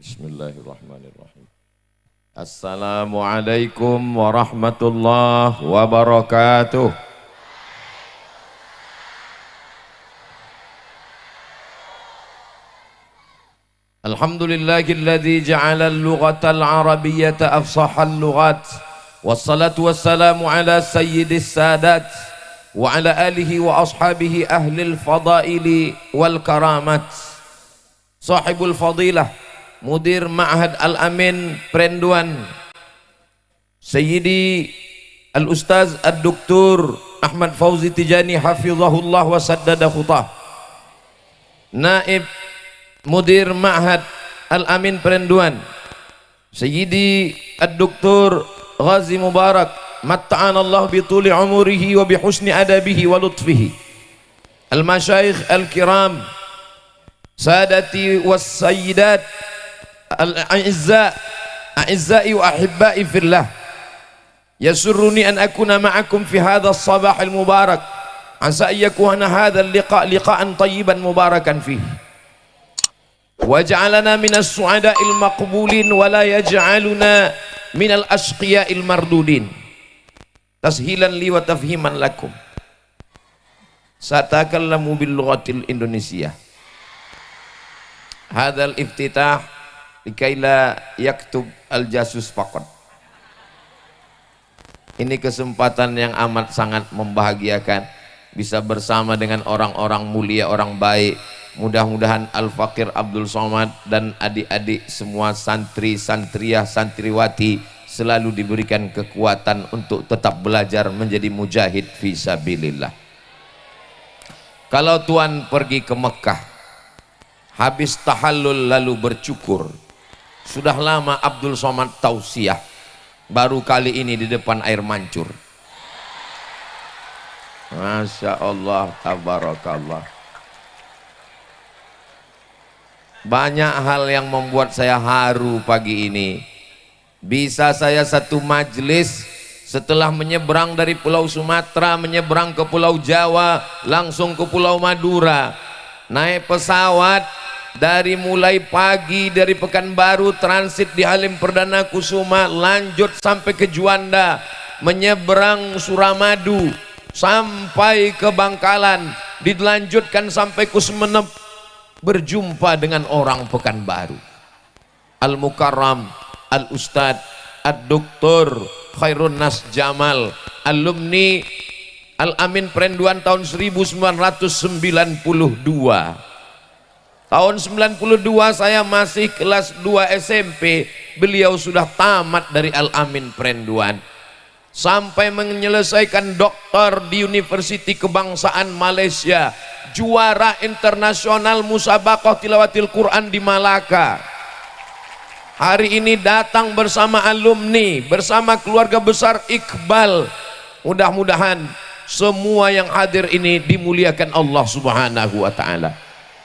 Bismillahirrahmanirrahim. Assalamualaikum warahmatullahi wabarakatuh. Alhamdulillahilladzi ja'ala al-lughata al-arabiyyata afsahal lughat. Wassalatu wassalamu ala sayyidis sadat wa ala alihi wa ashabihi ahlil fadaili wal karamat. Sahibul fadilah Mudir Ma'had Al-Amin Perenduan Sayyidi Al-Ustaz Ad-Doktor Ahmad Fauzi Tijani hafizahullah wa saddada khutah. Naib Mudir Ma'had Al-Amin Perenduan Sayyidi Ad-Doktor Ghazi Mubarak matta'anallah bituli umurihi wa bihusni adabihi wa lutfihi. Al-Masyayikh Al-Kiram Sadati was Sayyidat Al-A'izzai wa ahibbai fillah, yasurruni an akuna ma'akum fi hadha as-sabah al-mubarak, asa yakuna hadha al-liqa' liqa'an tayyiban mubarakan fihi, waj'alana minas su'ada'il maqbulin wa la yaj'aluna minal ashqiya'il mardudin. Tashilan li wa tafhiman lakum, satakallamu bil lughatil Indonesia. Hadzal iftitah likaila yaktub al-jasus faqat. Ini kesempatan yang amat sangat membahagiakan, bisa bersama dengan orang-orang mulia, orang baik. Mudah-mudahan Al-Fakir Abdul Somad dan adik-adik semua santri, santriyah, santriwati selalu diberikan kekuatan untuk tetap belajar menjadi mujahid fi sabilillah. Kalau tuan pergi ke Mekah, habis tahallul lalu bercukur, sudah lama Abdul Somad tausiah, baru kali ini di depan air mancur. Masya Allah, tabarakallah. Banyak hal yang membuat saya haru pagi ini. Bisa saya satu majelis setelah menyeberang dari Pulau Sumatera, menyeberang ke Pulau Jawa, langsung ke Pulau Madura, naik pesawat dari mulai pagi dari Pekanbaru, transit di Halim Perdana Kusuma, lanjut sampai ke Juanda, menyeberang Suramadu sampai ke Bangkalan, dilanjutkan sampai ke Sumeneb, berjumpa dengan orang Pekanbaru. Al-Mukarram Al-Ustad Ad-Doktor Khairun Nas Jamal, alumni Al-Amin Perenduan tahun 1992. Tahun 92 saya masih kelas 2 SMP, beliau sudah tamat dari Al-Amin Perenduan, sampai menyelesaikan doktor di Universiti Kebangsaan Malaysia, juara internasional musabaqah tilawatil Quran di Malaka. Hari ini datang bersama alumni, bersama keluarga besar Iqbal. Mudah-mudahan semua yang hadir ini dimuliakan Allah Subhanahu wa ta'ala.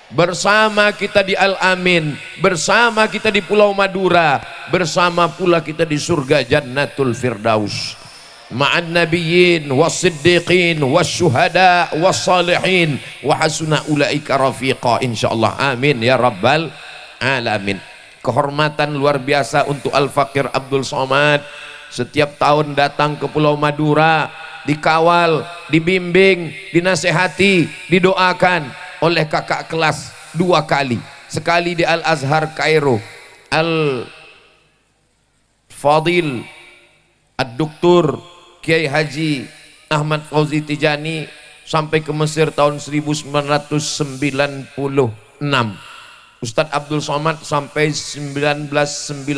Bersama kita di Al-Amin, bersama kita di Pulau Madura, bersama pula kita di surga Jannatul Firdaus, ma'an nabiyyin was-siddiqin was-syuhada was-salihin wa hasuna ulaika rafiqa insyaallah. Amin ya rabbal alamin. Kehormatan luar biasa untuk Al-Fakir Abdul Somad. Setiap tahun datang ke Pulau Madura, dikawal, dibimbing, dinasehati, didoakan oleh kakak kelas 2 kali. Sekali di Al-Azhar Kairo, Al-Fadil Ad-Doktor Kiai Haji Ahmad Fauzi Tijani, sampai ke Mesir tahun 1996. Ustadz Abdul Somad sampai 1998.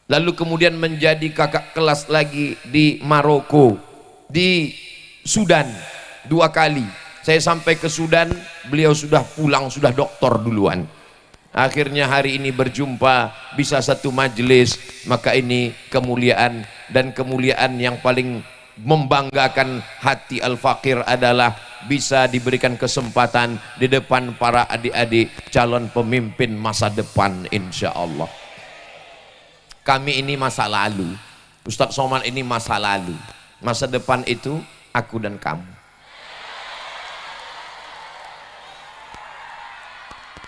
Lalu kemudian menjadi kakak kelas lagi di Maroko, di Sudan 2 kali. Saya sampai ke Sudan, beliau sudah pulang, sudah doktor duluan. Akhirnya hari ini berjumpa, bisa satu majelis, maka ini kemuliaan. Dan kemuliaan yang paling membanggakan hati Al-Fakir adalah bisa diberikan kesempatan di depan para adik-adik calon pemimpin masa depan insya Allah. Kami ini masa lalu, Ustadz Somad ini masa lalu, masa depan itu aku dan kamu.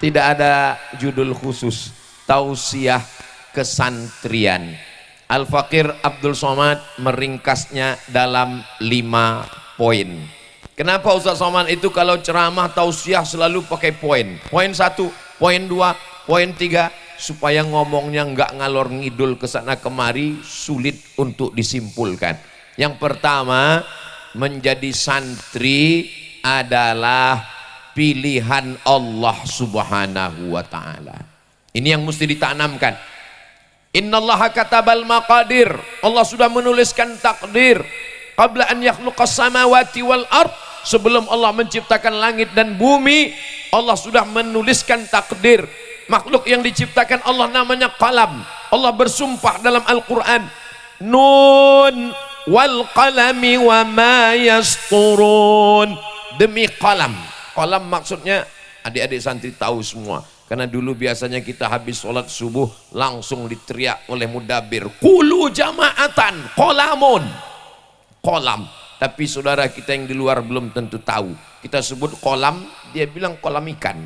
Tidak ada judul khusus, tausiah kesantrian. Al-Fakir Abdul Somad meringkasnya dalam 5 poin. Kenapa Ustaz Somad itu kalau ceramah tausiah selalu pakai poin? Poin 1, poin 2, poin 3, supaya ngomongnya nggak ngalor ngidul kesana kemari, sulit untuk disimpulkan. Yang pertama, menjadi santri adalah pilihan Allah Subhanahu wa ta'ala. Ini yang mesti ditanamkan. Innallaha katabal maqadir. Allah sudah menuliskan takdir. Qabla an yakhluqas samawati wal ard. Sebelum Allah menciptakan langit dan bumi, Allah sudah menuliskan takdir. Makhluk yang diciptakan Allah namanya qalam. Allah bersumpah dalam Al-Quran, Nun wal qalami wa ma yasturun. Demi qalam. Qalam maksudnya adik-adik santri tahu semua. Karena dulu biasanya kita habis sholat subuh langsung diteriak oleh mudabir, Qulu jama'atan qalamun. Qalam. Tapi saudara kita yang di luar belum tentu tahu. Kita sebut qalam, dia bilang kolam ikan.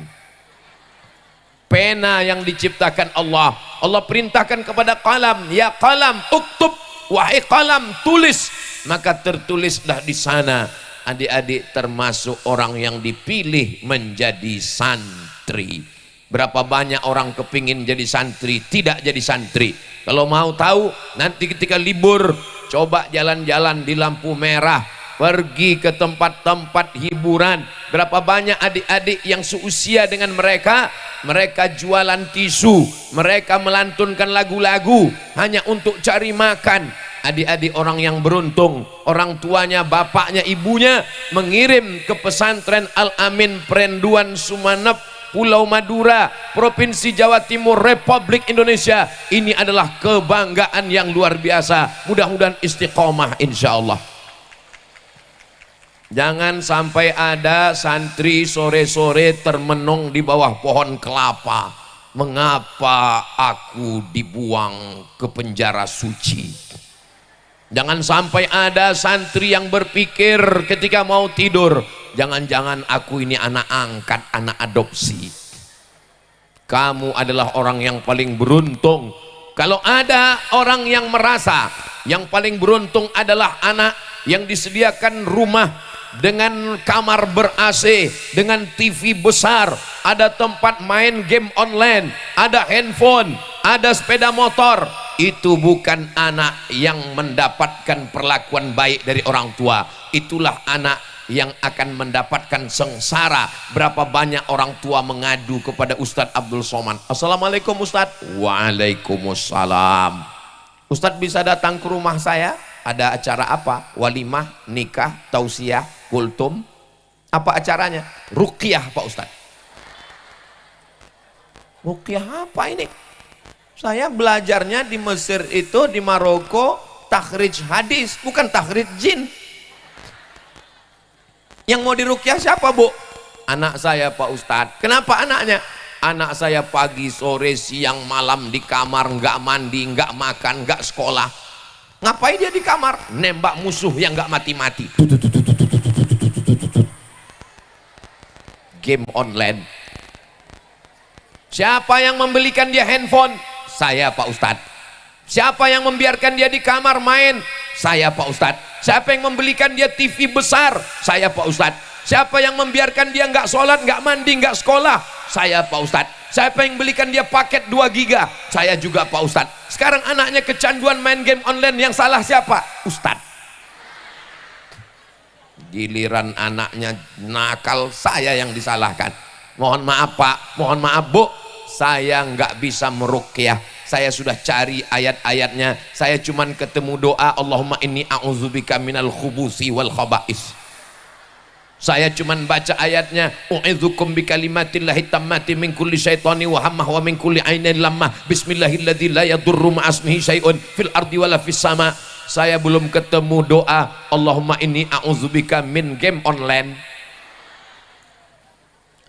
Pena yang diciptakan Allah. Allah perintahkan kepada qalam, ya qalam uktub, wahai qalam tulis. Maka tertulislah di sana. Adik-adik termasuk orang yang dipilih menjadi santri. Berapa banyak orang kepingin jadi santri, tidak jadi santri. Kalau mau tahu, nanti ketika libur, coba jalan-jalan di lampu merah, pergi ke tempat-tempat hiburan. Berapa banyak adik-adik yang seusia dengan mereka, mereka jualan tisu, mereka melantunkan lagu-lagu hanya untuk cari makan. Adik-adik orang yang beruntung, orang tuanya, bapaknya, ibunya mengirim ke pesantren Al-Amin Perenduan Sumeneb, Pulau Madura, Provinsi Jawa Timur, Republik Indonesia. Ini adalah kebanggaan yang luar biasa. Mudah-mudahan istiqomah insya Allah. Jangan sampai ada santri sore-sore termenung di bawah pohon kelapa. Mengapa aku dibuang ke penjara suci? Jangan sampai ada santri yang berpikir ketika mau tidur, jangan-jangan aku ini anak angkat, anak adopsi. Kamu adalah orang yang paling beruntung. Kalau ada orang yang merasa yang paling beruntung adalah anak yang disediakan rumah dengan kamar ber-AC, dengan TV besar, ada tempat main game online, ada handphone, ada sepeda motor, itu bukan anak yang mendapatkan perlakuan baik dari orang tua. Itulah anak yang akan mendapatkan sengsara. Berapa banyak orang tua mengadu kepada Ustadz Abdul Somad, Assalamualaikum Ustadz. Waalaikumsalam. Ustadz bisa datang ke rumah saya, ada acara apa? Walimah, nikah, tausiah, kultum. Apa acaranya? Ruqyah Pak Ustadz. Ruqyah apa ini? Saya belajarnya di Mesir itu, di Maroko, takhrij hadis, bukan takhrij jin. Yang mau diruqyah siapa, Bu? Anak saya Pak Ustadz. Kenapa anaknya? Anak saya pagi, sore, siang, malam di kamar, nggak mandi, nggak makan, nggak sekolah. Ngapain dia di kamar? Nembak musuh yang nggak mati-mati. Game online. Siapa yang membelikan dia handphone? Saya Pak Ustadz. Siapa yang membiarkan dia di kamar main? Saya Pak Ustadz. Siapa yang membelikan dia TV besar? Saya Pak Ustadz. Siapa yang membiarkan dia nggak sholat, nggak mandi, nggak sekolah? Saya Pak Ustadz. Siapa yang belikan dia paket 2 giga? Saya juga Pak Ustadz. Sekarang anaknya kecanduan main game online, yang salah siapa? Ustadz. Giliran anaknya nakal, saya yang disalahkan. Mohon maaf Pak, mohon maaf Bu, saya nggak bisa meruqyah. Saya sudah cari ayat-ayatnya, saya cuman ketemu doa Allahumma inni a'udzubika minal khubusi wal khaba'is. Saya cuman baca ayatnya, u'idzukum bikalimatillahi tammati min kulli syaitani wa hammah wa min kulli ainin lammah bismillahilladzi la yadurru ma'asmihi syai'un fil ardi wala fis sama. Saya belum ketemu doa Allahumma inni a'udzubika min game online.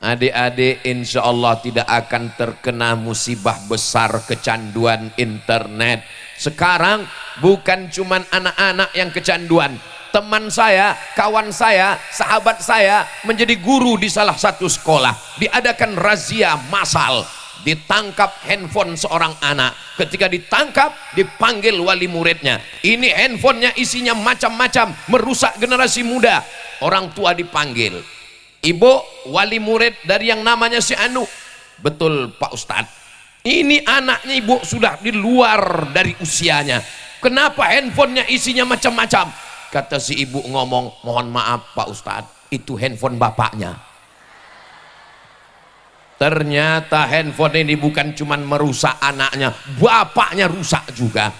Adik-adik insya Allah tidak akan terkena musibah besar kecanduan internet. Sekarang bukan cuman anak-anak yang kecanduan, teman saya, kawan saya, sahabat saya menjadi guru di salah satu sekolah. Diadakan razia massal, ditangkap handphone seorang anak. Ketika ditangkap, dipanggil wali muridnya. Ini handphonenya isinya macam-macam, merusak generasi muda. Orang tua dipanggil, ibu, wali murid dari yang namanya si Anu. Betul Pak Ustadz, ini anaknya ibu sudah di luar dari usianya, kenapa handphonenya isinya macam-macam? Kata si ibu ngomong, mohon maaf Pak Ustadz, itu handphone bapaknya. Ternyata handphone ini bukan cuma merusak anaknya, bapaknya rusak juga.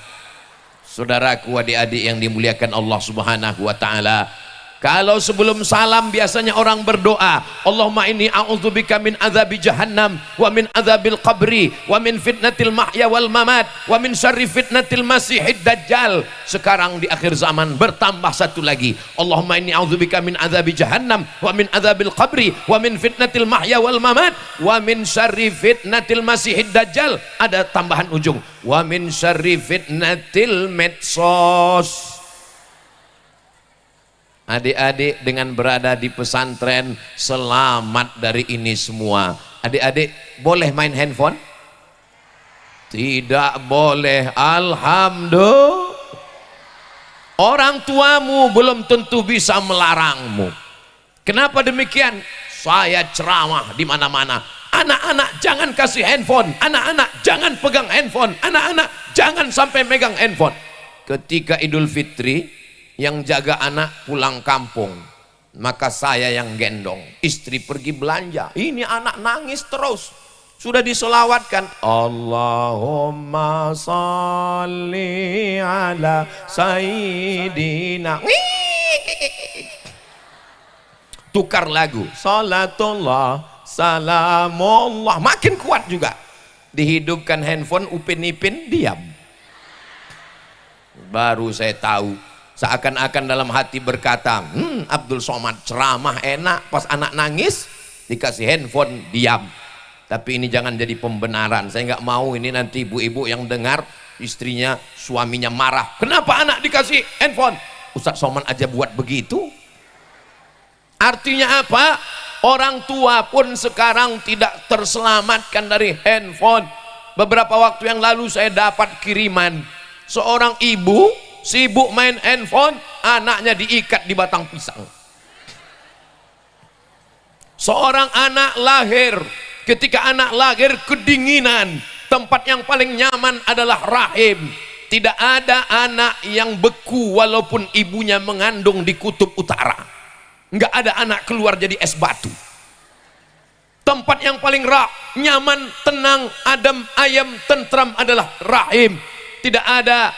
Saudaraku, adik-adik yang dimuliakan Allah Subhanahu wa ta'ala, kalau sebelum salam biasanya orang berdoa, Allahumma inni a'udzubika min azabi jahannam wa min azabil qabri wa min fitnatil mahya wal mamat wa min syarri fitnatil masihid dajjal. Sekarang di akhir zaman bertambah satu lagi, Allahumma inni a'udzubika min azabi jahannam wa min azabil qabri wa min fitnatil mahya wal mamat wa min syarri fitnatil masihid dajjal. Ada tambahan ujung, wa min syarri fitnatil medsos. Adik-adik dengan berada di pesantren selamat dari ini semua. Adik-adik boleh main handphone? Tidak boleh. Alhamdulillah. Orang tuamu belum tentu bisa melarangmu. Kenapa demikian? Saya ceramah di mana-mana. Anak-anak jangan kasih handphone. Anak-anak jangan pegang handphone. Anak-anak jangan sampai megang handphone. Ketika Idul Fitri, yang jaga anak pulang kampung, maka saya yang gendong. Istri pergi belanja, ini anak nangis terus. Sudah diselawatkan, Allahumma salli ala sayyidina. Tukar lagu, salatullah salamullah, makin kuat juga. Dihidupkan handphone, Upin Ipin diam. Baru saya tahu, seakan-akan dalam hati berkata, Abdul Somad ceramah enak, pas anak nangis dikasih handphone diam. Tapi ini jangan jadi pembenaran. Saya nggak mau ini nanti ibu-ibu yang dengar istrinya, suaminya marah, kenapa anak dikasih handphone? Ustadz Somad aja buat begitu. Artinya apa? Orang tua pun sekarang tidak terselamatkan dari handphone. Beberapa waktu yang lalu saya dapat kiriman seorang ibu sibuk main handphone, anaknya diikat di batang pisang. Seorang anak lahir, ketika anak lahir kedinginan, tempat yang paling nyaman adalah rahim. Tidak ada anak yang beku walaupun ibunya mengandung di kutub utara. Enggak ada anak keluar jadi es batu. Tempat yang paling nyaman, tenang, adem, ayem, tentram adalah rahim. Tidak ada.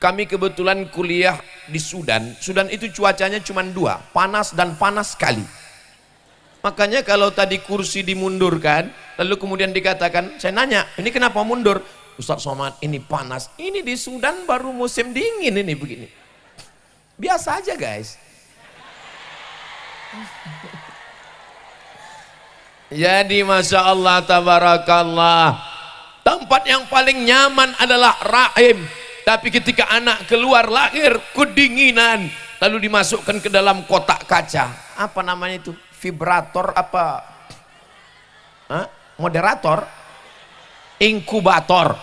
Kami kebetulan kuliah di Sudan. Sudan itu cuacanya cuma dua, panas dan panas sekali. Makanya kalau tadi kursi dimundurkan, lalu kemudian dikatakan, saya nanya, ini kenapa mundur? Ustadz Somad, ini panas. Ini di Sudan baru musim dingin ini begini. Biasa aja guys. Jadi Masya Allah, tabarakallah, tempat yang paling nyaman adalah rahim. Tapi ketika anak keluar lahir kedinginan, lalu dimasukkan ke dalam kotak kaca, apa namanya itu, vibrator apa, moderator, inkubator.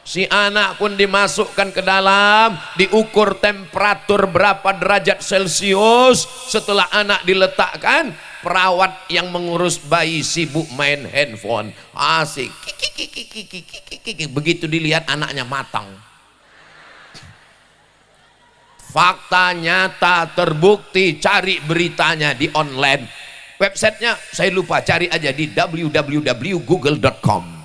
Si anak pun dimasukkan ke dalam, diukur temperatur berapa derajat Celcius. Setelah anak diletakkan, perawat yang mengurus bayi sibuk main handphone, asik. Begitu dilihat anaknya matang. Fakta nyata terbukti, cari beritanya di online. Websitenya saya lupa, cari aja di www.google.com.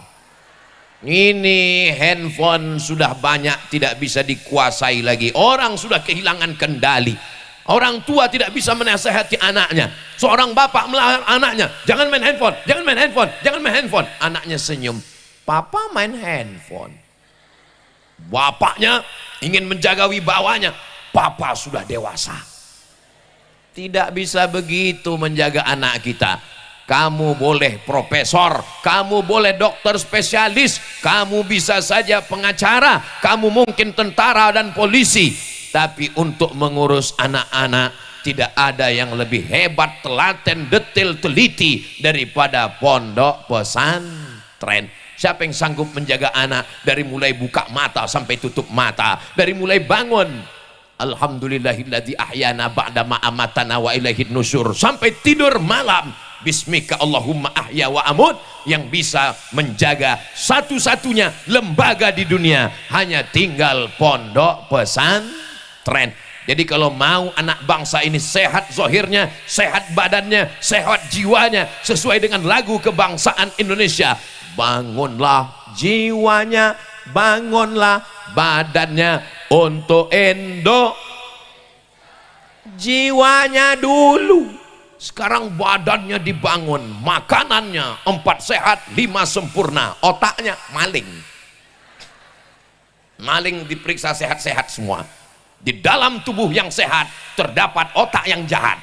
Ini handphone sudah banyak tidak bisa dikuasai lagi. Orang sudah kehilangan kendali. Orang tua tidak bisa menasehati anaknya. Seorang bapak melarang anaknya, jangan main handphone, jangan main handphone, jangan main handphone. Anaknya senyum, papa main handphone. Bapaknya ingin menjaga wibawanya, papa sudah dewasa. Tidak bisa begitu menjaga anak kita. Kamu boleh profesor, kamu boleh dokter spesialis, kamu bisa saja pengacara, kamu mungkin tentara dan polisi. tapi untuk mengurus anak-anak tidak ada yang lebih hebat, telaten, detil, teliti daripada pondok pesantren. Siapa yang sanggup menjaga anak dari mulai buka mata sampai tutup mata, dari mulai bangun alhamdulillahilladzi ahyana ba'dama amatana wa ilaihin nusyur, sampai tidur malam bismika Allahumma ahya wa amut, yang bisa menjaga satu-satunya lembaga di dunia hanya tinggal pondok pesantren. Jadi kalau mau anak bangsa ini sehat zahirnya, sehat badannya, sehat jiwanya, sesuai dengan lagu kebangsaan Indonesia, bangunlah jiwanya, bangunlah badannya untuk Indo. Jiwanya dulu, sekarang badannya dibangun, makanannya 4 sehat 5 sempurna, otaknya maling diperiksa sehat-sehat semua. Di dalam tubuh yang sehat terdapat otak yang jahat,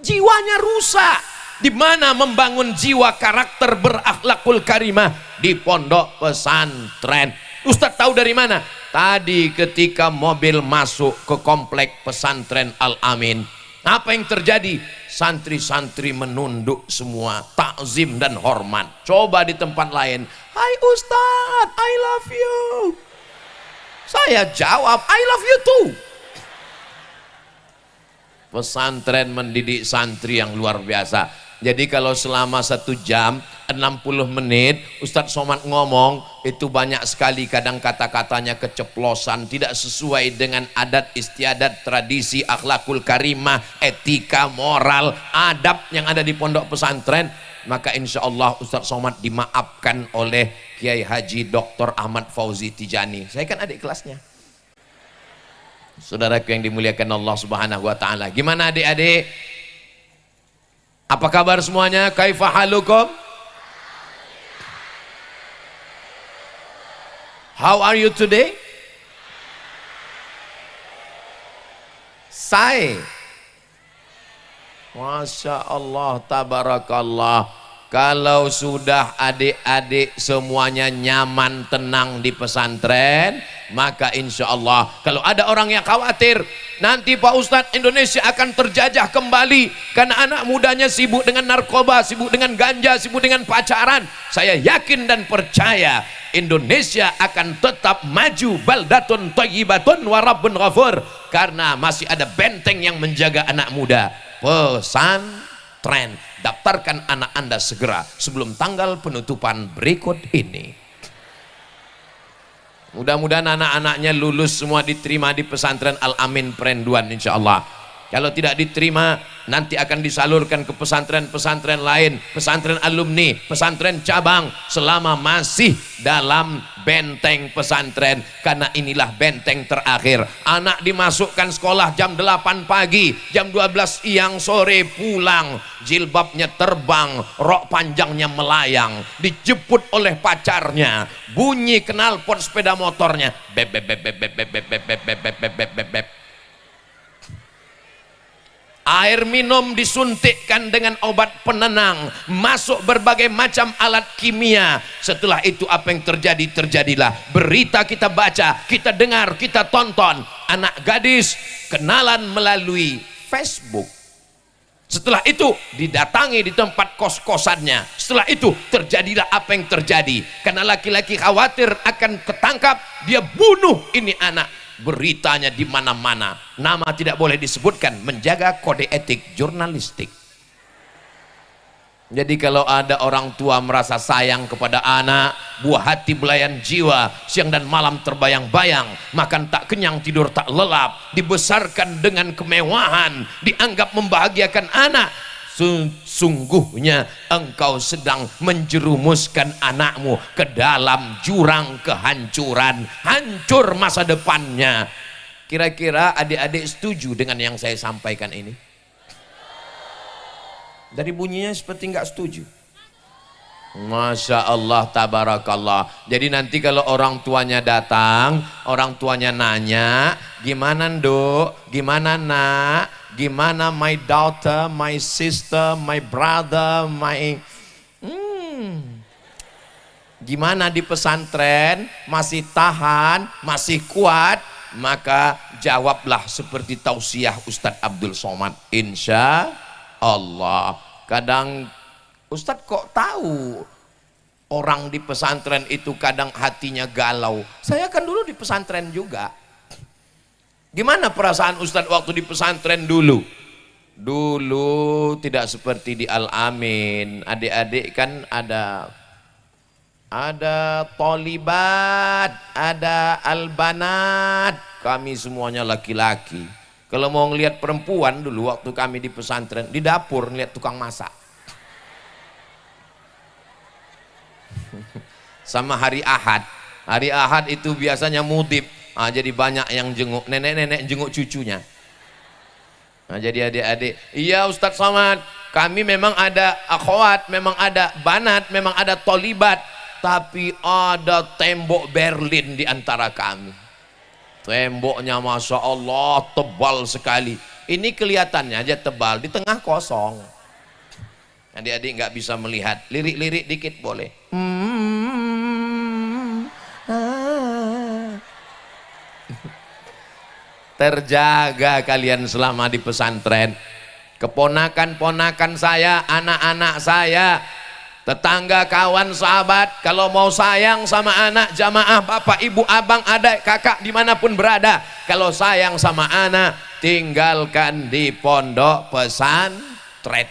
jiwanya rusak. Di mana membangun jiwa karakter berakhlakul karimah? Di pondok pesantren. Ustadz tahu dari mana? Tadi ketika mobil masuk ke komplek pesantren Al-Amin, apa yang terjadi? Santri-santri menunduk semua, takzim dan hormat. Coba di tempat lain, hai Ustadz, I love you. Saya jawab, I love you too. Pesantren mendidik santri yang luar biasa. Jadi kalau selama 1 jam 60 menit Ustadz Somad ngomong, itu banyak sekali kadang kata-katanya keceplosan, tidak sesuai dengan adat istiadat, tradisi, akhlakul karimah, etika, moral, adab yang ada di pondok pesantren. Maka insya Allah Ustadz Somad dimaafkan oleh Kiai Haji Dr. Ahmad Fauzi Tijani. Saya kan adik kelasnya. Saudaraku yang dimuliakan Allah Subhanahu wa taala. Gimana adik-adik? Apa kabar semuanya? Kaifa halukum? How are you today? Masya Allah, tabarakallah. Kalau sudah adik-adik semuanya nyaman, tenang di pesantren, maka insya Allah kalau ada orang yang khawatir nanti Pak Ustadz Indonesia akan terjajah kembali karena anak mudanya sibuk dengan narkoba, sibuk dengan ganja, sibuk dengan pacaran, saya yakin dan percaya Indonesia akan tetap maju, baldatun thayyibatun wa rabbun ghafur, karena masih ada benteng yang menjaga anak muda. Pesantren, daftarkan anak Anda segera sebelum tanggal penutupan berikut ini. Mudah-mudahan anak-anaknya lulus semua, diterima di pesantren Al-Amin Perenduan insya Allah. Kalau tidak diterima nanti akan disalurkan ke pesantren-pesantren lain, pesantren alumni, pesantren cabang, selama masih dalam benteng pesantren, karena inilah benteng terakhir. Anak dimasukkan sekolah jam 8 pagi, jam 12 siang sore pulang, jilbabnya terbang, rok panjangnya melayang, dijemput oleh pacarnya, bunyi knalpot sepeda motornya, beb beb beb beb beb beb beb beb beb beb beb beb beb. Air minum disuntikkan dengan obat penenang, masuk berbagai macam alat kimia. Setelah itu apa yang terjadi? Terjadilah berita kita baca, kita dengar, kita tonton. Anak gadis kenalan melalui Facebook. Setelah itu didatangi di tempat kos-kosannya. Setelah itu terjadilah apa yang terjadi. Karena laki-laki khawatir akan ketangkap, dia bunuh ini anak. Beritanya di mana-mana, nama tidak boleh disebutkan, menjaga kode etik jurnalistik. Jadi kalau ada orang tua merasa sayang kepada anak, buah hati belayan jiwa, siang dan malam terbayang-bayang, makan tak kenyang, tidur tak lelap, dibesarkan dengan kemewahan, dianggap membahagiakan anak, sungguhnya engkau sedang menjerumuskan anakmu ke dalam jurang kehancuran, hancur masa depannya. Kira-kira adik-adik setuju dengan yang saya sampaikan ini? Dari bunyinya seperti nggak setuju. Masya Allah, tabarakallah. Jadi nanti kalau orang tuanya datang, orang tuanya nanya, gimana Nduk, gimana Nak, gimana my daughter, my sister, my brother, my gimana di pesantren, masih tahan, masih kuat, maka jawablah seperti tausiah Ustadz Abdul Somad, insya Allah. Kadang Ustadz kok tahu orang di pesantren itu kadang hatinya galau? Saya kan dulu di pesantren juga. Gimana perasaan Ustadz waktu di pesantren dulu? Dulu tidak seperti di Al-Amin. Adik-adik kan ada tolibat, ada albanat. Kami semuanya laki-laki. Kalau mau ngelihat perempuan dulu waktu kami di pesantren, di dapur ngelihat tukang masak. Sama hari Ahad. Hari Ahad itu biasanya mudib. Jadi banyak yang jenguk, nenek-nenek jenguk cucunya. Jadi adik-adik, iya Ustadz Somad, kami memang ada akhwat, memang ada banat, memang ada tolibat, tapi ada tembok Berlin di antara kami. Temboknya Masya Allah tebal sekali. Ini kelihatannya aja tebal, di tengah kosong. Adik-adik nggak bisa melihat. Lirik-lirik dikit boleh. Terjaga kalian selama di pesantren. Keponakan-ponakan saya, anak-anak saya, tetangga, kawan, sahabat, kalau mau sayang sama anak, jamaah, bapak, ibu, abang, adik, kakak, dimanapun berada, kalau sayang sama anak, tinggalkan di pondok pesantren.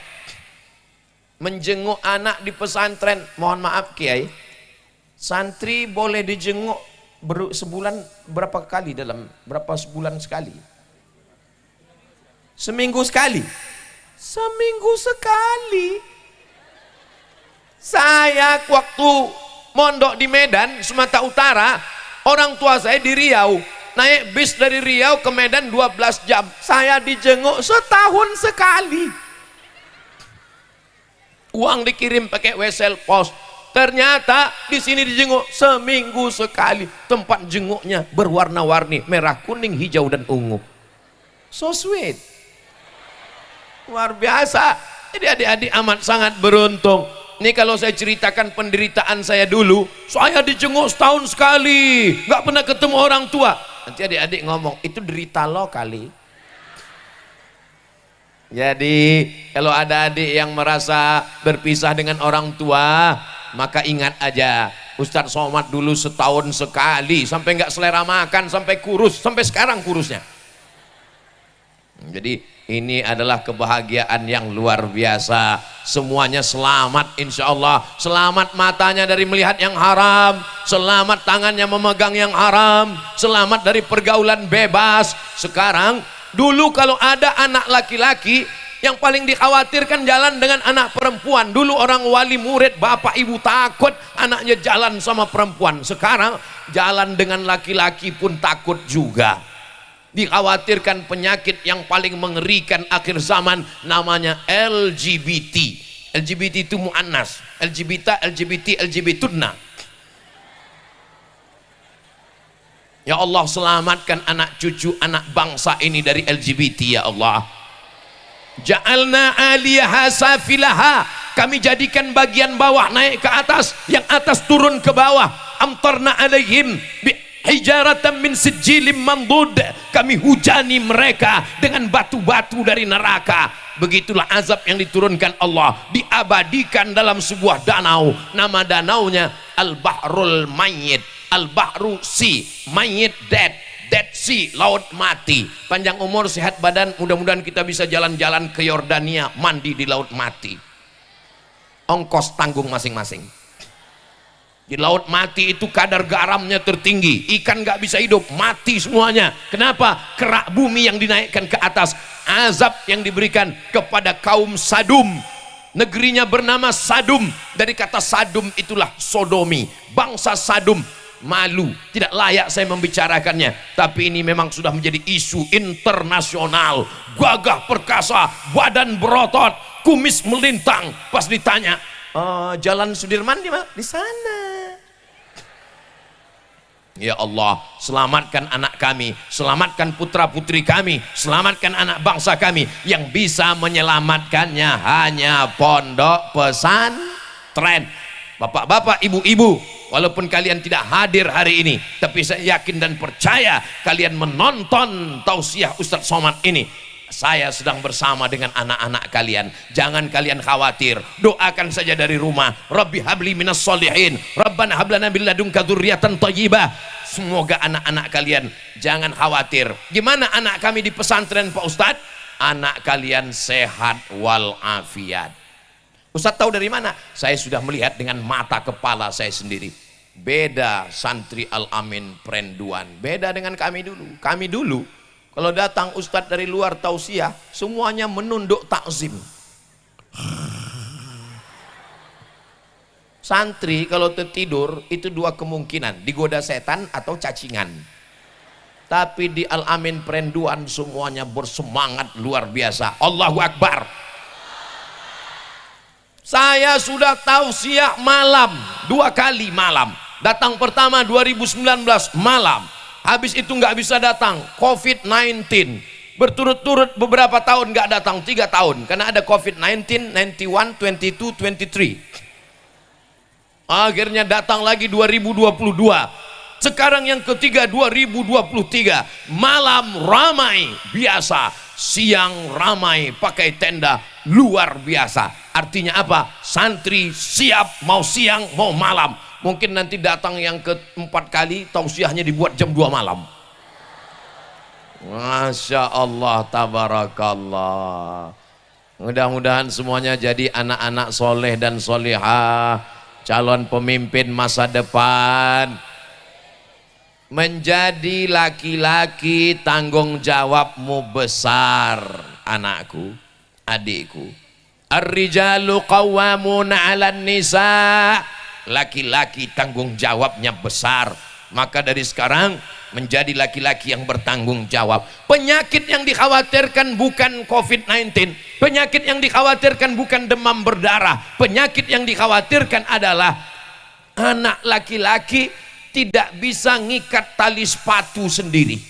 Menjenguk anak di pesantren, mohon maaf Kiai, santri boleh dijenguk sebulan berapa kali, dalam berapa sebulan sekali? Seminggu sekali. Seminggu sekali. Saya waktu mondok di Medan, Sumatera Utara, orang tua saya di Riau, naik bis dari Riau ke Medan 12 jam. Saya dijenguk setahun sekali. Uang dikirim pakai wesel pos. Ternyata di sini dijenguk seminggu sekali. Tempat jenguknya berwarna-warni, merah, kuning, hijau, dan ungu. So sweet. Luar biasa. Jadi adik-adik amat sangat beruntung. Ini kalau saya ceritakan penderitaan saya dulu, saya dijenguk setahun sekali, nggak pernah ketemu orang tua. Nanti adik-adik ngomong, itu derita lo kali. Jadi kalau ada adik yang merasa berpisah dengan orang tua, maka ingat aja, Ustadz Somad dulu setahun sekali, sampai nggak selera makan, sampai kurus, sampai sekarang kurusnya. Jadi ini adalah kebahagiaan yang luar biasa. Semuanya selamat insya Allah. Selamat matanya dari melihat yang haram, selamat tangannya memegang yang haram, selamat dari pergaulan bebas. Sekarang, dulu kalau ada anak laki-laki, yang paling dikhawatirkan jalan dengan anak perempuan. Dulu orang wali murid, bapak ibu takut anaknya jalan sama perempuan. Sekarang jalan dengan laki-laki pun takut juga. Dikhawatirkan penyakit yang paling mengerikan akhir zaman, namanya LGBT. LGBT itu muannas, LGBT Ya Allah, selamatkan anak cucu anak bangsa ini dari LGBT ya Allah. Ja'alna aliyaha safilaha, kami jadikan bagian bawah naik ke atas, yang atas turun ke bawah. Amtarna alaihim bi hijaratan min sijilin mandud, kami hujani mereka dengan batu-batu dari neraka. Begitulah azab yang diturunkan Allah, diabadikan dalam sebuah danau. Nama danaunya Al-Bahrul Mayyit, Al-Bahru Sea, Mayyit Dead Sea, laut mati. Panjang umur, sehat badan, mudah-mudahan kita bisa jalan-jalan ke Yordania, mandi di laut mati. Ongkos tanggung masing-masing. Di laut mati itu kadar garamnya tertinggi, ikan nggak bisa hidup, mati semuanya. Kenapa? Kerak bumi yang dinaikkan ke atas. Azab yang diberikan kepada kaum Sadum. Negerinya bernama Sadum, dari kata Sadum itulah sodomi. Bangsa Sadum. Malu, tidak layak saya membicarakannya, tapi ini memang sudah menjadi isu internasional. Gagah perkasa, badan berotot, kumis melintang. Pas ditanya, Jalan Sudirman di mana? Di sana. Ya Allah, selamatkan anak kami, selamatkan putra putri kami, selamatkan anak bangsa kami. Yang bisa menyelamatkannya hanya pondok pesantren. Bapak-bapak, ibu-ibu, walaupun kalian tidak hadir hari ini, tapi saya yakin dan percaya kalian menonton tausiah Ustadz Somad ini. Saya sedang bersama dengan anak-anak kalian. Jangan kalian khawatir, doakan saja dari rumah. Rabbi habli minas solihin, Rabbana hablana min ladunka dzurriyyatan thayyibah. Semoga anak-anak kalian jangan khawatir. Gimana anak kami di pesantren Pak Ustadz? Anak kalian sehat walafiat. Ustadz tahu dari mana? Saya sudah melihat dengan mata kepala saya sendiri. Beda santri Al-Amin Prenduan, beda dengan kami dulu. Kami dulu kalau datang ustadz dari luar tausiah, semuanya menunduk takzim. Santri kalau tertidur itu dua kemungkinan, digoda setan atau cacingan. Tapi di Al-Amin Prenduan semuanya bersemangat luar biasa. Allahu Akbar. Saya sudah tausiah malam 2 kali malam. Datang pertama 2019 malam. Habis itu nggak bisa datang, COVID-19 berturut-turut beberapa tahun nggak datang, 3 tahun karena ada COVID-19, 91, 22, 23. Akhirnya datang lagi 2022. Sekarang yang ketiga 2023, malam ramai biasa, siang ramai pakai tenda luar biasa. Artinya apa? Santri siap mau siang mau malam. Mungkin nanti datang yang ke-4 kali, tausiahnya dibuat jam 2 malam. Masya Allah, tabarakallah. Mudah-mudahan semuanya jadi anak-anak soleh dan solihah, calon pemimpin masa depan. Menjadi laki-laki, tanggung jawabmu besar, anakku, adikku. Ar-rijalu qawwamuna 'alan nisa. Laki-laki tanggung jawabnya besar. Maka dari sekarang menjadi laki-laki yang bertanggung jawab. Penyakit yang dikhawatirkan bukan COVID-19, penyakit yang dikhawatirkan bukan demam berdarah, penyakit yang dikhawatirkan adalah anak laki-laki tidak bisa ngikat tali sepatu sendiri.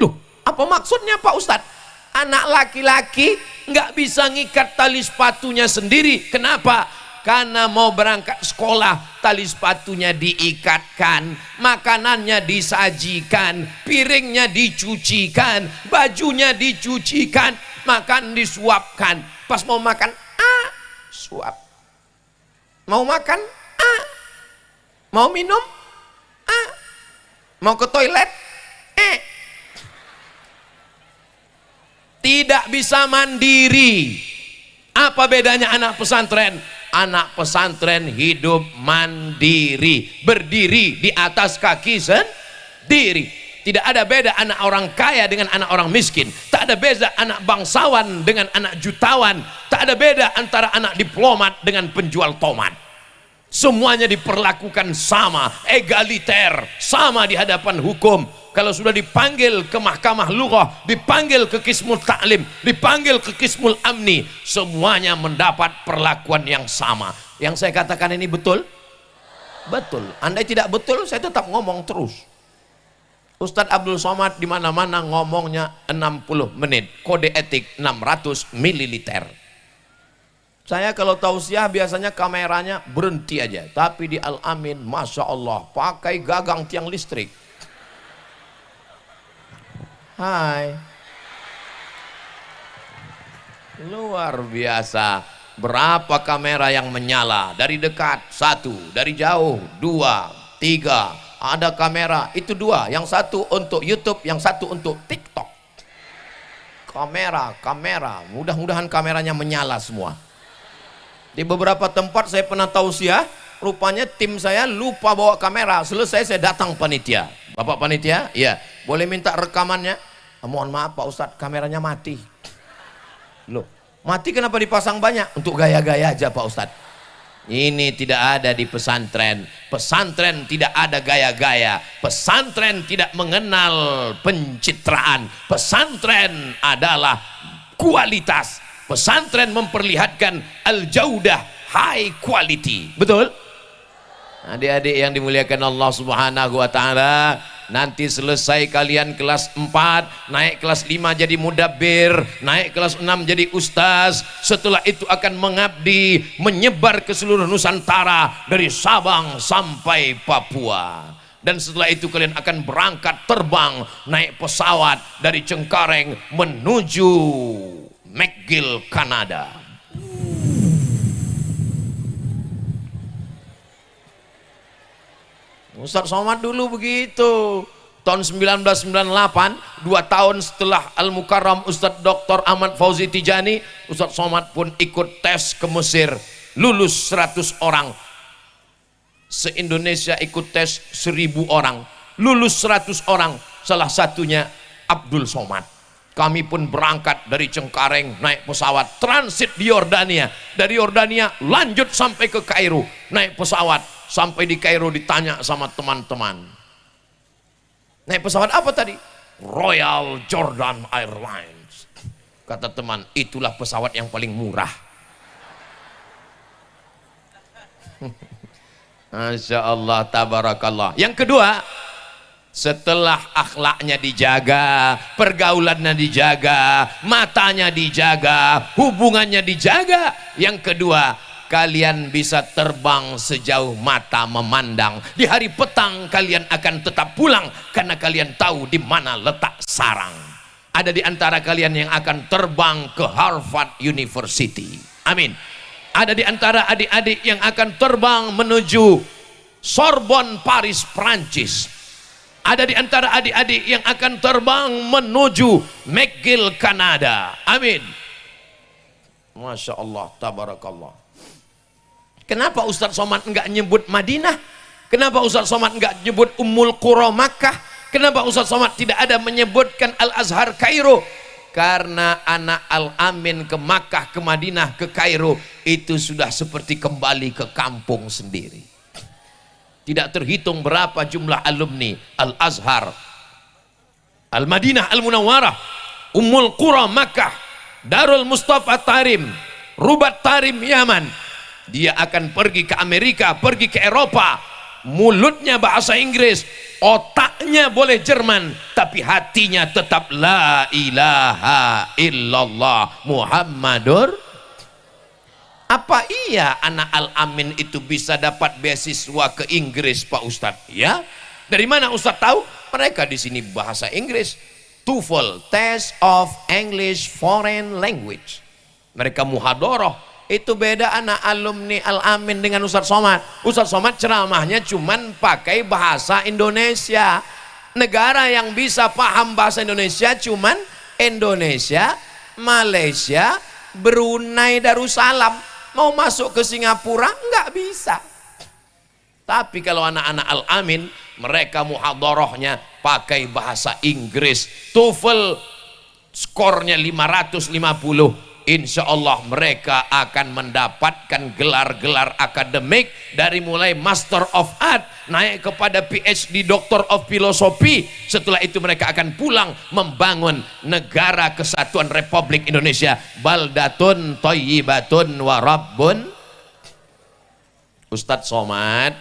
Loh, apa maksudnya Pak Ustadz? Anak laki-laki nggak bisa ngikat tali sepatunya sendiri. Kenapa? Karena mau berangkat sekolah, tali sepatunya diikatkan, makanannya disajikan, piringnya dicucikan, bajunya dicucikan, makan disuapkan. Pas mau makan, suap. Mau makan, mau minum, mau ke toilet, tidak bisa mandiri. Apa bedanya anak pesantren? Anak pesantren hidup mandiri, berdiri di atas kaki sendiri. Tidak ada beda anak orang kaya dengan anak orang miskin. Tak ada beda anak bangsawan dengan anak jutawan. Tak ada beda antara anak diplomat dengan penjual tomat. Semuanya diperlakukan sama, egaliter, sama di hadapan hukum. Kalau sudah dipanggil ke mahkamah lughah, dipanggil ke Qismul Ta'lim, dipanggil ke Qismul Amni, semuanya mendapat perlakuan yang sama. Yang saya katakan ini betul? Betul. Andai tidak betul, saya tetap ngomong terus. Ustadz Abdul Somad di mana-mana ngomongnya 60 menit, kode etik 600 ml. Saya kalau tausiah biasanya kameranya berhenti aja, tapi di Al-Amin, Masya Allah, pakai gagang tiang listrik. Hai, luar biasa. Berapa kamera yang menyala? Dari dekat 1, dari jauh 2, 3. Ada kamera itu 2, yang 1 untuk YouTube, yang 1 untuk TikTok. Kamera, mudah-mudahan kameranya menyala semua. Di beberapa tempat saya pernah tausiah, rupanya tim saya lupa bawa kamera. Selesai saya datang panitia. Bapak panitia, iya, boleh minta rekamannya? Mohon maaf Pak Ustadz, kameranya mati. Loh, mati kenapa dipasang banyak? Untuk gaya-gaya aja Pak Ustadz. Ini tidak ada di pesantren. Pesantren tidak ada gaya-gaya. Pesantren tidak mengenal pencitraan. Pesantren adalah kualitas. Pesantren memperlihatkan al-jaudah, high quality. Betul? Adik-adik yang dimuliakan Allah Subhanahu wa taala, Nanti selesai kalian kelas 4, naik kelas 5 jadi mudabbir, naik kelas 6 jadi ustaz. Setelah itu akan mengabdi, menyebar ke seluruh Nusantara dari Sabang sampai Papua. Dan setelah itu kalian akan berangkat terbang naik pesawat dari Cengkareng menuju McGill, Kanada. Ustaz Somad dulu begitu. Tahun 1998, 2 tahun setelah Al-Mukarram Ustaz Dr. Ahmad Fauzi Tijani, Ustaz Somad pun ikut tes ke Mesir. Lulus 100 orang. Se-Indonesia ikut tes 1000 orang. Lulus 100 orang. Salah satunya Abdul Somad. Kami pun berangkat dari Cengkareng naik pesawat transit di Yordania. Dari Yordania lanjut sampai ke Kairo naik pesawat. Sampai di Kairo ditanya sama teman-teman, naik pesawat apa tadi? Royal Jordan Airlines. Kata teman, itulah pesawat yang paling murah. Masya Allah, tabarakallah. Yang kedua, setelah akhlaknya dijaga, pergaulannya dijaga, matanya dijaga, hubungannya dijaga, yang kedua, kalian bisa terbang sejauh mata memandang. Di hari petang kalian akan tetap pulang karena kalian tahu di mana letak sarang. Ada di antara kalian yang akan terbang ke Harvard University. Amin. Ada di antara adik-adik yang akan terbang menuju Sorbonne, Paris, Prancis. Ada di antara adik-adik yang akan terbang menuju McGill, Kanada. Amin. Masya Allah, tabarakallah. Kenapa Ustaz Somad enggak nyebut Madinah? Kenapa Ustaz Somad enggak nyebut Ummul Qura Makkah? Kenapa Ustaz Somad tidak ada menyebutkan Al-Azhar Kairo? Karena anak Al-Amin ke Makkah, ke Madinah, ke Kairo itu sudah seperti kembali ke kampung sendiri. Tidak terhitung berapa jumlah alumni Al-Azhar, Al-Madinah Al-Munawwarah, Ummul Qura Makkah, Darul Mustafa Tarim, Rubat Tarim Yaman. Dia akan pergi ke Amerika, pergi ke Eropa, mulutnya bahasa Inggris, otaknya boleh Jerman, tapi hatinya tetap la ilaha illallah Muhammadur. Apa iya anak Al-Amin itu bisa dapat beasiswa ke Inggris, Pak Ustadz? Ya. Dari mana Ustadz tahu? Mereka di sini bahasa Inggris. TOEFL, Test of English Foreign Language. Mereka muhadharah. Itu beda anak alumni Al-Amin dengan Ustaz Somad. Ustaz Somad ceramahnya cuman pakai bahasa Indonesia. Negara yang bisa paham bahasa Indonesia cuman Indonesia, Malaysia, Brunei Darussalam. Mau masuk ke Singapura nggak bisa. Tapi kalau anak-anak Al-Amin, mereka muhadharahnya pakai bahasa Inggris. TOEFL skornya 550. Insya Allah mereka akan mendapatkan gelar-gelar akademik dari mulai Master of Art naik kepada PhD Doctor of Philosophy. Setelah itu mereka akan pulang membangun negara kesatuan Republik Indonesia. Baldatun thayyibatun wa rabbun. Ustadz Somad,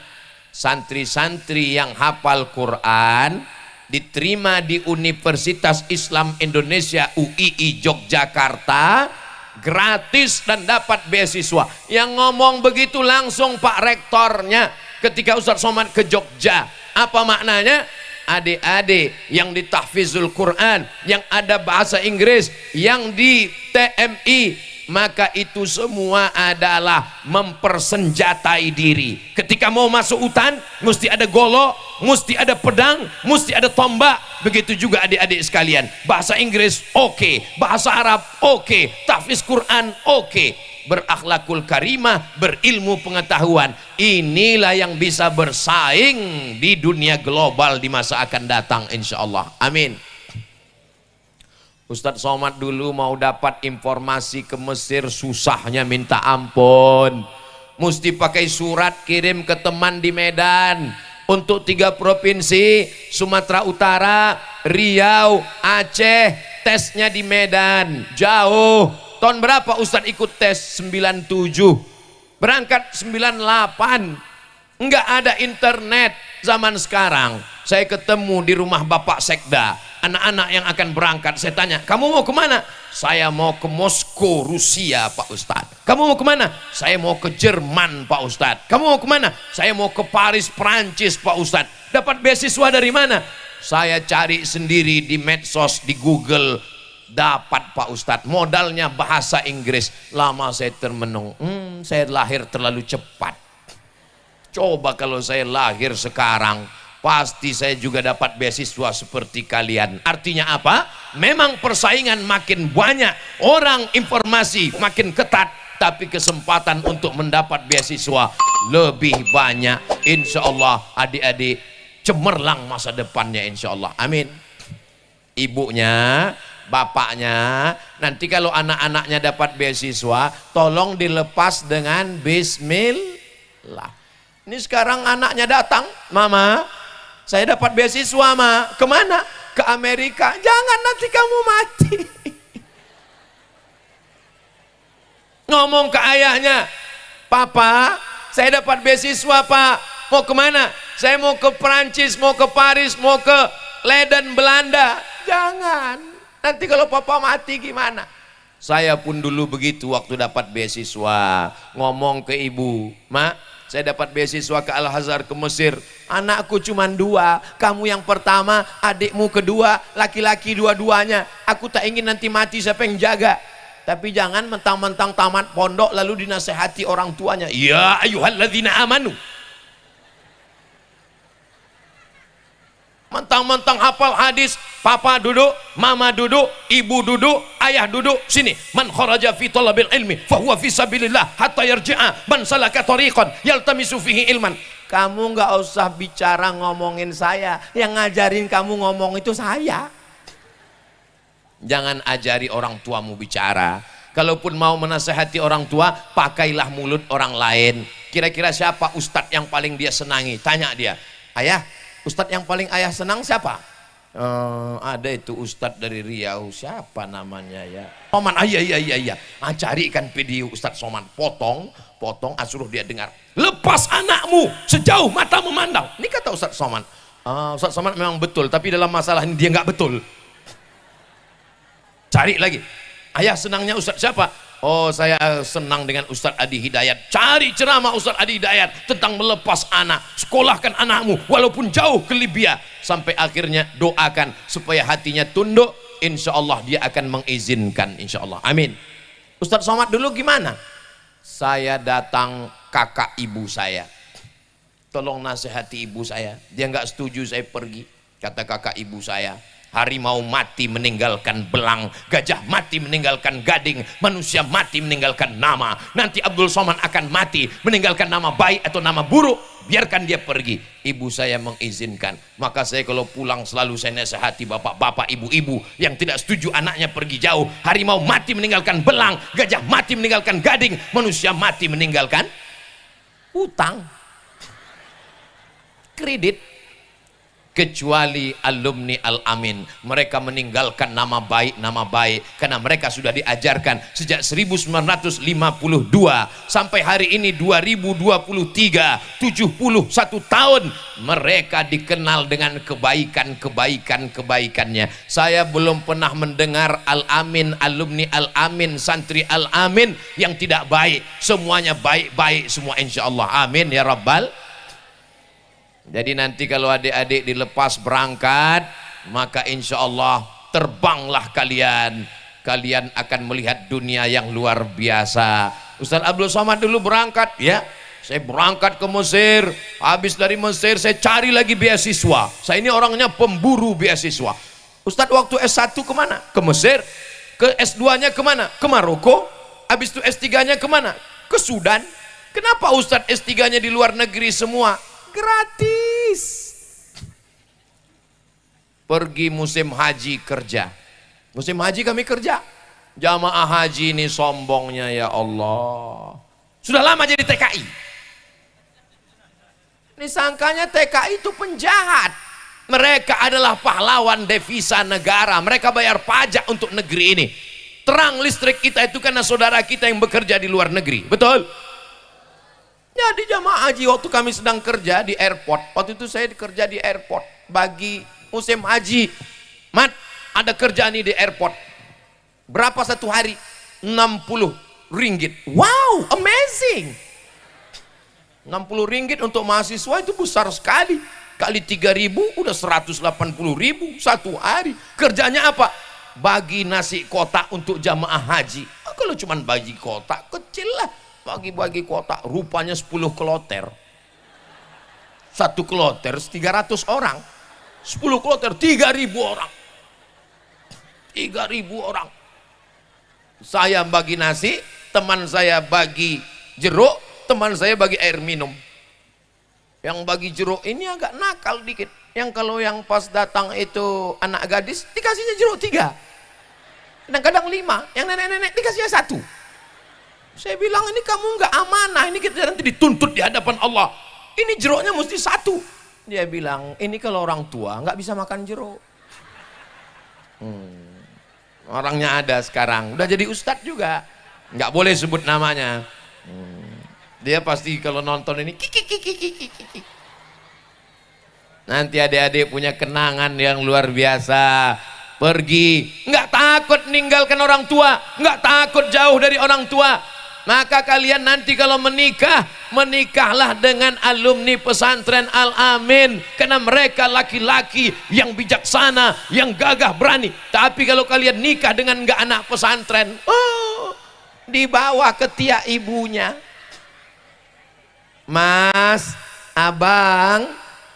santri-santri yang hafal Quran diterima di Universitas Islam Indonesia UII Yogyakarta gratis dan dapat beasiswa. Yang ngomong begitu langsung Pak Rektornya ketika Ustadz Somad ke Jogja. Apa maknanya? Adik-adik yang di tahfizul Quran, yang ada bahasa Inggris, yang di TMI, maka itu semua adalah mempersenjatai diri. Ketika mau masuk hutan mesti ada golok, mesti ada pedang, mesti ada tombak. Begitu juga adik-adik sekalian, bahasa Inggris oke, bahasa Arab oke, tahfiz Quran oke, berakhlakul karimah, berilmu pengetahuan. Inilah yang bisa bersaing di dunia global di masa akan datang insyaallah. Amin. Ustadz Somad dulu mau dapat informasi ke Mesir susahnya minta ampun. Mesti pakai surat kirim ke teman di Medan. Untuk 3 provinsi, Sumatera Utara, Riau, Aceh, tesnya di Medan. Jauh. Tahun berapa Ustadz ikut tes? 97. Berangkat 98. Enggak ada internet. Zaman sekarang saya ketemu di rumah Bapak Sekda, anak-anak yang akan berangkat, saya tanya, kamu mau kemana? Saya mau ke Moskow, Rusia Pak Ustadz. Kamu mau kemana? Saya mau ke Jerman Pak Ustadz. Kamu mau kemana? Saya mau ke Paris, Prancis Pak Ustadz. Dapat beasiswa dari mana? Saya cari sendiri di medsos, di Google. Dapat Pak Ustadz, modalnya bahasa Inggris. Lama saya termenung, saya lahir terlalu cepat. Coba kalau saya lahir sekarang, pasti saya juga dapat beasiswa seperti kalian. Artinya apa? Memang persaingan makin banyak, orang informasi makin ketat, tapi kesempatan untuk mendapat beasiswa lebih banyak. Insya Allah adik-adik cemerlang masa depannya, insya Allah. Amin. Ibunya, bapaknya, nanti kalau anak-anaknya dapat beasiswa, tolong dilepas dengan bismillah. Ini sekarang anaknya datang, mama, saya dapat beasiswa, ma. Kemana? Ke Amerika. Jangan, nanti kamu mati. Ngomong ke ayahnya, papa, saya dapat beasiswa, pak. Mau kemana? Saya mau ke Prancis, mau ke Paris, mau ke Leiden, Belanda. Jangan, nanti kalau papa mati gimana? Saya pun dulu begitu waktu dapat beasiswa. Ngomong ke ibu, mak, saya dapat beasiswa ke Al-Azhar ke Mesir. Anakku cuma 2, kamu yang pertama, adikmu kedua, laki-laki dua-duanya. Aku tak ingin nanti mati, siapa yang jaga? Tapi jangan mentang-mentang tamat pondok lalu dinasehati orang tuanya. Ya ayyuhalladzina amanu. Mentang-mentang hafal hadis, papa duduk, mama duduk, ibu duduk, ayah duduk, sini. Man kharaja fi talabil ilmi fahuwa fi sabilillah hatta yarji'a man salaka tariqan yaltamisu fihi ilman. Kamu nggak usah bicara ngomongin saya, yang ngajarin kamu ngomong itu saya. Jangan ajari orang tuamu bicara. Kalaupun mau menasehati orang tua, pakailah mulut orang lain. Kira-kira siapa ustadz yang paling dia senangi? Tanya dia, ayah, ustadz yang paling ayah senang siapa? Ada itu ustadz dari Riau, siapa namanya ya? Soman, iya. Carikan video Ustadz Soman, potong, suruh dia dengar. Lepas anakmu sejauh mata memandang. Ini kata Ustadz Soman. Ustadz Soman memang betul, tapi dalam masalah ini dia nggak betul. Cari lagi. Ayah senangnya Ustadz siapa? Oh, saya senang dengan Ustadz Adi Hidayat. Cari ceramah Ustadz Adi Hidayat tentang melepas anak. Sekolahkan anakmu walaupun jauh ke Libya. Sampai akhirnya doakan supaya hatinya tunduk. Insya Allah dia akan mengizinkan, insya Allah. Amin. Ustadz Somad dulu gimana? Saya datang kakak ibu saya. Tolong nasihati ibu saya. Dia nggak setuju saya pergi. Kata kakak ibu saya, harimau mati meninggalkan belang, gajah mati meninggalkan gading, manusia mati meninggalkan nama. Nanti Abdul Somad akan mati meninggalkan nama baik atau nama buruk. Biarkan dia pergi. Ibu saya mengizinkan. Maka saya kalau pulang selalu saya nasihati bapak-bapak, ibu-ibu yang tidak setuju anaknya pergi jauh. Harimau mati meninggalkan belang, gajah mati meninggalkan gading, manusia mati meninggalkan utang, kredit. Kecuali alumni Al-Amin, mereka meninggalkan nama baik karena mereka sudah diajarkan sejak 1952 sampai hari ini 2023, 71 tahun mereka dikenal dengan kebaikannya. Saya belum pernah mendengar Al-Amin, alumni Al-Amin, santri Al-Amin yang tidak baik. Semuanya baik-baik semua, insya Allah. Amin ya Rabbal. Jadi nanti kalau adik-adik dilepas berangkat, maka insya Allah terbanglah kalian. Kalian akan melihat dunia yang luar biasa. Ustaz Abdul Somad dulu berangkat, ya. Saya berangkat ke Mesir. Habis dari Mesir saya cari lagi beasiswa. Saya ini orangnya pemburu beasiswa. Ustaz waktu S1 kemana? Ke Mesir. Ke S2-nya kemana? Ke Maroko. Habis itu S3-nya kemana? Ke Sudan. Kenapa Ustaz S3-nya di luar negeri semua? Gratis. Pergi musim haji kerja. Musim haji kami kerja. Jamaah haji ini sombongnya, ya Allah. Sudah lama jadi TKI. Ini sangkanya TKI itu penjahat. Mereka adalah pahlawan devisa negara. Mereka bayar pajak untuk negeri ini. Terang listrik kita itu karena saudara kita yang bekerja di luar negeri. Betul? Jadi jamaah haji waktu kami sedang kerja di airport, waktu itu saya kerja di airport bagi musim haji. Mat, ada kerjaan nih di airport. Berapa satu hari? 60 ringgit. Wow, amazing. 60 ringgit untuk mahasiswa itu besar sekali. Kali 3.000 udah 180.000 satu hari. Kerjanya apa? Bagi nasi kotak untuk jamaah haji. Kalau cuman bagi kotak kecil lah, bagi-bagi kotak rupanya 10 kloter. Satu kloter 300 orang. 10 kloter 3.000 orang. 3.000 orang. Saya bagi nasi, teman saya bagi jeruk, teman saya bagi air minum. Yang bagi jeruk ini agak nakal dikit. Yang kalau yang pas datang itu anak gadis dikasihnya jeruk 3, kadang-kadang 5, yang nenek-nenek dikasihnya 1. Saya bilang ini kamu nggak amanah, ini kita nanti dituntut di hadapan Allah. Ini jeruknya mesti 1. Dia bilang ini kalau orang tua nggak bisa makan jeruk. Orangnya ada sekarang, udah jadi ustadz juga, nggak boleh sebut namanya. Dia pasti kalau nonton ini kiki. Nanti adik-adik punya kenangan yang luar biasa. Pergi, nggak takut meninggalkan orang tua, nggak takut jauh dari orang tua. Maka kalian nanti kalau menikah, menikahlah dengan alumni pesantren Al-Amin, karena mereka laki-laki yang bijaksana, yang gagah berani. Tapi kalau kalian nikah dengan nggak anak pesantren, dibawa ke tiak ibunya. Mas, abang,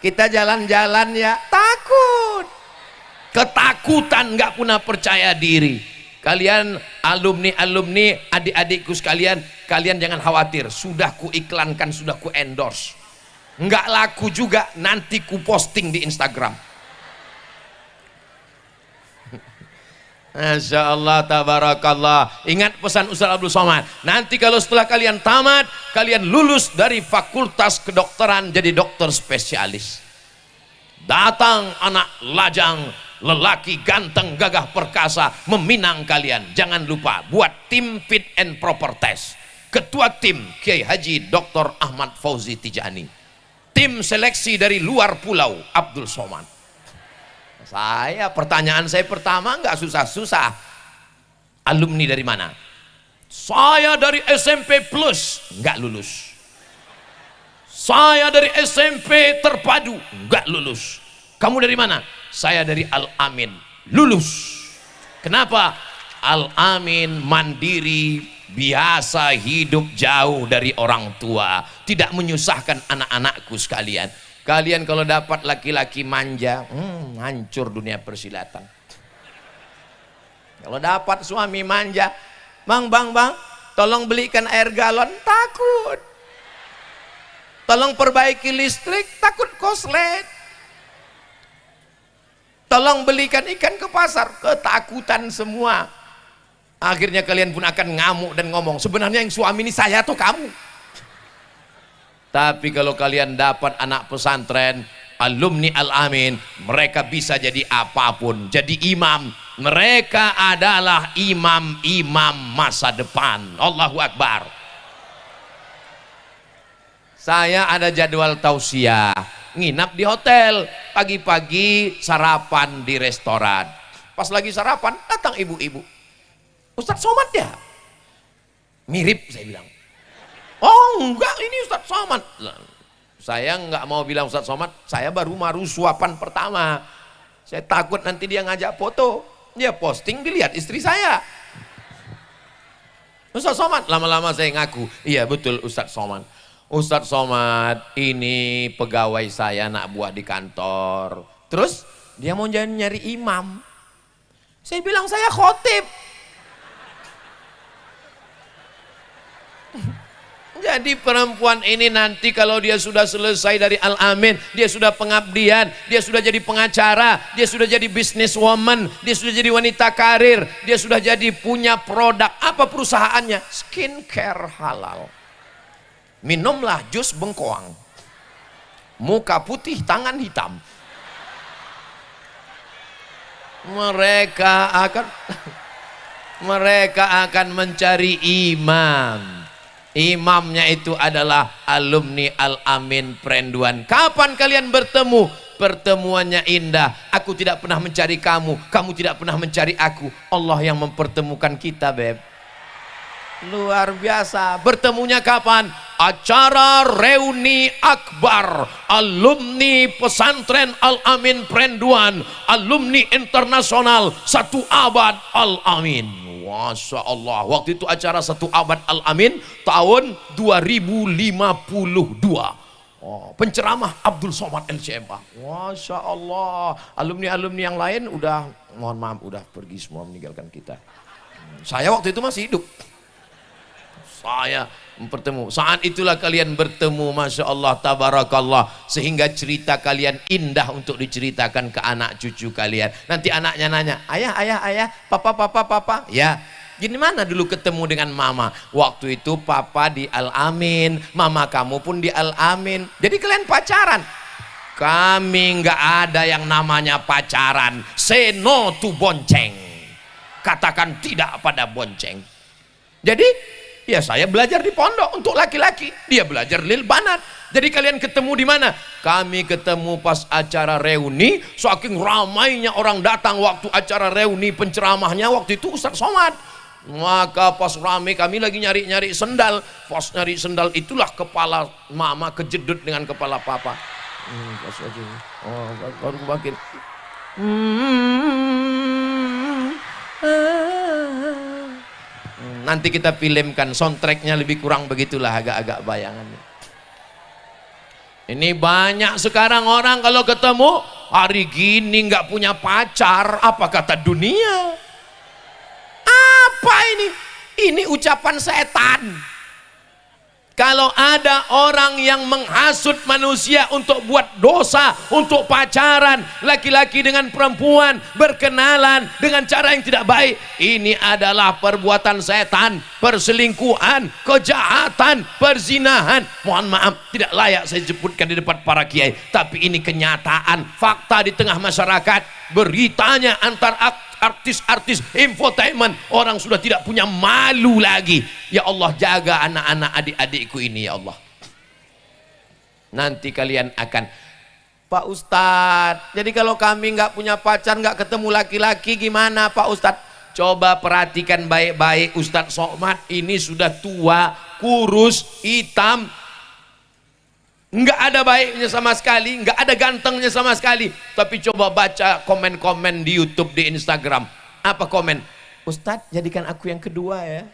kita jalan-jalan ya. Takut, ketakutan, nggak pernah percaya diri. Kalian alumni adik-adikku sekalian, kalian jangan khawatir, sudah ku iklankan, sudah ku endorse. Nggak laku juga, nanti ku posting di Instagram. Masya Allah, tabarakallah. Ingat pesan Ustaz Abdul Somad, nanti kalau setelah kalian tamat, kalian lulus dari fakultas kedokteran jadi dokter spesialis, datang anak lajang, lelaki ganteng, gagah perkasa, meminang kalian. Jangan lupa buat tim fit and proper test. Ketua tim Kiai Haji Dr. Ahmad Fauzi Tijani, tim seleksi dari luar pulau Abdul Somad. Pertanyaan saya pertama nggak susah-susah. Alumni dari mana? Saya dari SMP Plus, nggak lulus. Saya dari SMP Terpadu, nggak lulus. Kamu dari mana? Saya dari Al-Amin, lulus. Kenapa? Al-Amin mandiri, biasa hidup jauh dari orang tua, tidak menyusahkan anak-anakku sekalian. Kalian kalau dapat laki-laki manja, hancur dunia persilatan. Kalau dapat suami manja, bang, tolong belikan air galon, takut. Tolong perbaiki listrik, takut koslet. Tolong belikan ikan ke pasar, ketakutan semua. Akhirnya kalian pun akan ngamuk dan ngomong, sebenarnya yang suami ini saya atau kamu? Tapi kalau kalian dapat anak pesantren, alumni Al-Amin, mereka bisa jadi apapun, jadi imam. Mereka adalah imam-imam masa depan. Allahu Akbar. Saya ada jadwal tausiah, nginap di hotel, pagi-pagi sarapan di restoran. Pas lagi sarapan, datang ibu-ibu. Ustadz Somad ya? Mirip, saya bilang. Oh enggak, ini Ustadz Somad. Saya enggak mau bilang Ustadz Somad, saya baru suapan pertama. Saya takut nanti dia ngajak foto, dia posting, dilihat istri saya. Ustadz Somad, lama-lama saya ngaku, iya betul Ustadz Somad. Ustadz Somad ini pegawai saya, anak buah di kantor. Terus dia mau nyari imam. Saya bilang saya khotib. Jadi perempuan ini nanti kalau dia sudah selesai dari Al-Amin, dia sudah pengabdian, dia sudah jadi pengacara, dia sudah jadi businesswoman, dia sudah jadi wanita karir, dia sudah jadi punya produk. Apa perusahaannya? Skincare halal. Minumlah jus bengkoang, muka putih tangan hitam. Mereka akan mencari imam. Imamnya itu adalah alumni Al-Amin Perenduan. Kapan kalian bertemu? Pertemuannya indah. Aku tidak pernah mencari kamu, kamu tidak pernah mencari aku. Allah yang mempertemukan kita, Beb. Luar biasa. Bertemunya kapan? Acara reuni akbar alumni pesantren Al-Amin Perenduan, alumni internasional 1 abad Al-Amin. Masya Allah, waktu itu acara 1 abad Al-Amin tahun 2052. Oh, penceramah Abdul Somad LCMA. Masya Allah. Alumni-alumni yang lain udah, mohon maaf, udah pergi semua meninggalkan kita. Saya waktu itu masih hidup. Saya bertemu. Saat itulah kalian bertemu, Masya Allah, tabarakallah. Sehingga cerita kalian indah untuk diceritakan ke anak cucu kalian. Nanti anaknya nanya, ayah, ayah, ayah, papa, papa, papa. Ya, gini mana dulu ketemu dengan mama? Waktu itu papa di Al-Amin, mama kamu pun di Al-Amin. Jadi kalian pacaran. Kami nggak ada yang namanya pacaran. Say no to bonceng. Katakan tidak pada bonceng. Jadi ya saya belajar di pondok untuk laki-laki, dia belajar lil banat. Jadi kalian ketemu di mana? Kami ketemu pas acara reuni. Saking ramainya orang datang waktu acara reuni, penceramahnya waktu itu Ustaz Somad. Maka pas ramai kami lagi nyari-nyari sendal. Pas nyari sendal itulah kepala mama kejedut dengan kepala papa. Pas aja. Oh, baru makin. Nanti kita filmkan soundtracknya, lebih kurang begitulah agak-agak bayangannya. Ini banyak sekarang orang kalau ketemu hari gini nggak punya pacar, apa kata dunia? Apa ini? Ini ucapan setan. Kalau ada orang yang menghasut manusia untuk buat dosa, untuk pacaran, laki-laki dengan perempuan, berkenalan dengan cara yang tidak baik, ini adalah perbuatan setan, perselingkuhan, kejahatan, perzinahan. Mohon maaf, tidak layak saya sebutkan di depan para kiai, tapi ini kenyataan, fakta di tengah masyarakat. Beritanya antar artis-artis infotainment, orang sudah tidak punya malu lagi. Ya Allah, jaga anak-anak adik-adikku ini ya Allah. Nanti kalian akan, Pak Ustadz, jadi kalau kami nggak punya pacar, nggak ketemu laki-laki, gimana Pak Ustadz? Coba perhatikan baik-baik, Ustadz Somad ini sudah tua, kurus, hitam, nggak ada baiknya sama sekali, nggak ada gantengnya sama sekali. Tapi coba baca komen-komen di YouTube, di Instagram. Apa komen? Ustadz, jadikan aku yang kedua ya.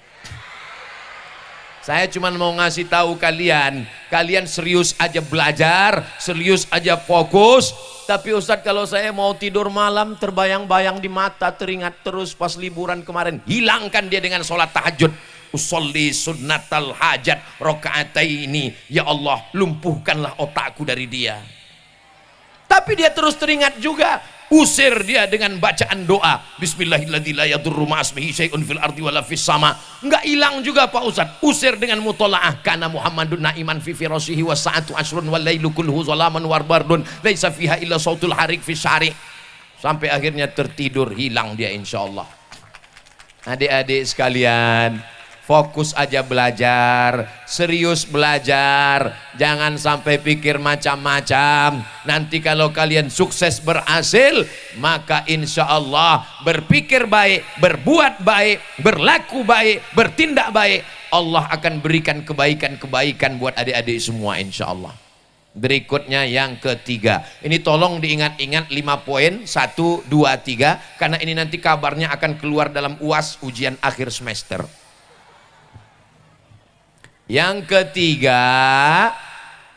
Saya cuma mau ngasih tahu kalian, kalian serius aja belajar, serius aja fokus. Tapi Ustadz, kalau saya mau tidur malam terbayang-bayang di mata, teringat terus pas liburan kemarin. Hilangkan dia dengan sholat tahajud. Usolli sunnatal hajat rakaataini. Ya Allah, lumpuhkanlah otakku dari dia. Tapi dia terus teringat juga. Usir dia dengan bacaan doa. Bismillahirrahmanirrahim. Fil ardi wala fis sama. Enggak hilang juga Pak Ustadz. Usir dengan mutolaah. Kana Muhammadun na'iman fi firasihi wa sa'atu asrun wal lailu kulluhu zalaman warbardun. Laisa fiha illa sautul harik fi syari. Sampai akhirnya tertidur, hilang dia insyaallah. Adik-adik sekalian, fokus aja belajar, serius belajar, jangan sampai pikir macam-macam. Nanti kalau kalian sukses berhasil, maka insya Allah berpikir baik, berbuat baik, berlaku baik, bertindak baik, Allah akan berikan kebaikan-kebaikan buat adik-adik semua insya Allah. Berikutnya yang ketiga, ini tolong diingat-ingat 5 poin, 1, 2, 3, karena ini nanti kabarnya akan keluar dalam UAS, ujian akhir semester. Yang ketiga,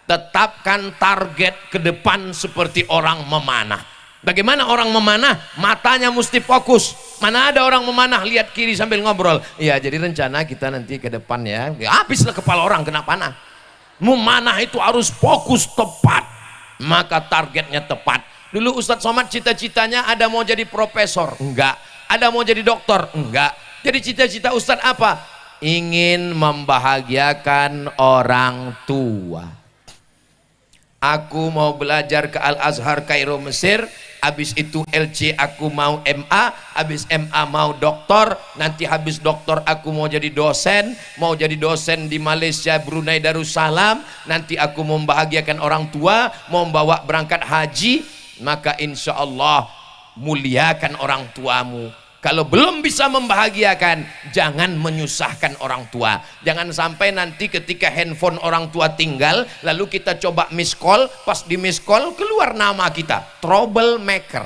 tetapkan target ke depan seperti orang memanah. Bagaimana orang memanah? Matanya mesti fokus. Mana ada orang memanah lihat kiri sambil ngobrol. Iya, jadi rencana kita nanti ke depan ya. Habislah kepala orang kena panah. Memanah itu harus fokus tepat. Maka targetnya tepat. Dulu Ustadz Somad cita-citanya ada mau jadi profesor? Enggak. Ada mau jadi dokter? Enggak. Jadi cita-cita Ustadz apa? Ingin membahagiakan orang tua. Aku mau belajar ke Al-Azhar Kairo Mesir, habis itu LC aku mau MA, habis MA mau doktor, nanti habis doktor aku mau jadi dosen di Malaysia, Brunei Darussalam, nanti aku mau membahagiakan orang tua, mau membawa berangkat haji. Maka insya Allah muliakan orang tuamu. Kalau belum bisa membahagiakan, jangan menyusahkan orang tua. Jangan sampai nanti ketika handphone orang tua tinggal, lalu kita coba miss call, pas di miss call keluar nama kita, troublemaker.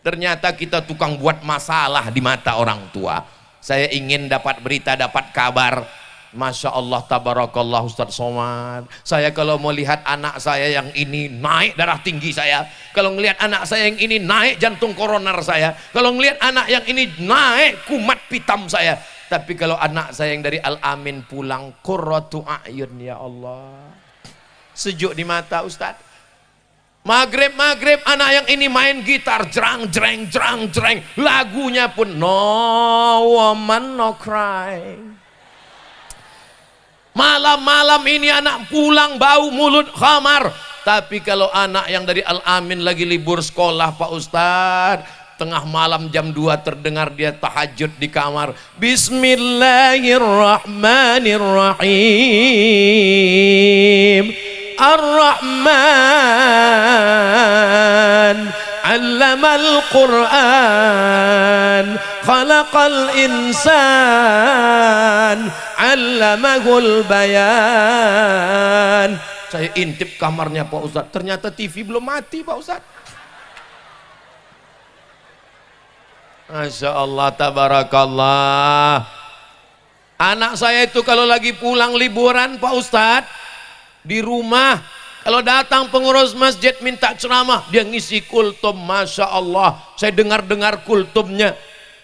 Ternyata kita tukang buat masalah di mata orang tua. Saya ingin dapat berita, dapat kabar. Masya Allah, tabarakallah Ustadz Somad. Saya kalau mau lihat anak saya yang ini naik darah tinggi saya, kalau ngelihat anak saya yang ini naik jantung koroner saya, kalau ngelihat anak yang ini naik kumat pitam saya. Tapi kalau anak saya yang dari Al-Amin pulang, qurratu a'yun, ya Allah, sejuk di mata Ustadz. Maghrib anak yang ini main gitar, jerang jreng, lagunya pun no woman no cry. Malam-malam ini anak pulang bau mulut khamar. Tapi kalau anak yang dari Al-Amin lagi libur sekolah Pak Ustadz, tengah malam jam 2 terdengar dia tahajud di kamar, Bismillahirrahmanirrahim, Ar-Rahman Allamal Quran Khalaqal Insan Allamahul Bayan. Saya intip kamarnya Pak Ustadz, ternyata TV belum mati Pak Ustadz. Masya Allah, tabarakallah. Anak saya itu kalau lagi pulang liburan Pak Ustadz, di rumah kalau datang pengurus masjid minta ceramah, dia ngisi kultum. Masya Allah, saya dengar kultumnya,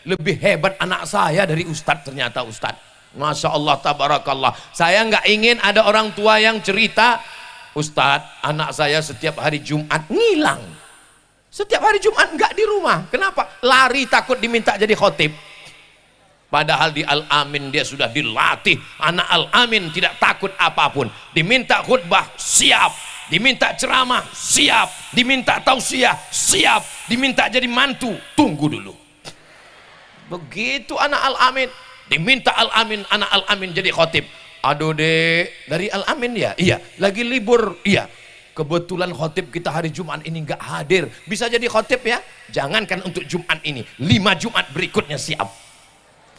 lebih hebat anak saya dari Ustadz ternyata Ustadz. Masya Allah, tabarakallah. Saya nggak ingin ada orang tua yang cerita, Ustadz anak saya setiap hari Jumat ngilang, setiap hari Jumat nggak di rumah. Kenapa? Lari takut diminta jadi khotib. Padahal di Al-Amin dia sudah dilatih. Anak Al-Amin tidak takut apapun, diminta khutbah siap, diminta ceramah siap, diminta tausiah siap, diminta jadi mantu tunggu dulu. Begitu anak Al-Amin, diminta Al-Amin, anak Al-Amin jadi khotib. Aduh dek, dari Al-Amin ya? Iya. Lagi libur? Iya. Kebetulan khotib kita hari Jumat ini nggak hadir. Bisa jadi khotib ya? Jangankan untuk Jumat ini, 5 Jumat berikutnya siap.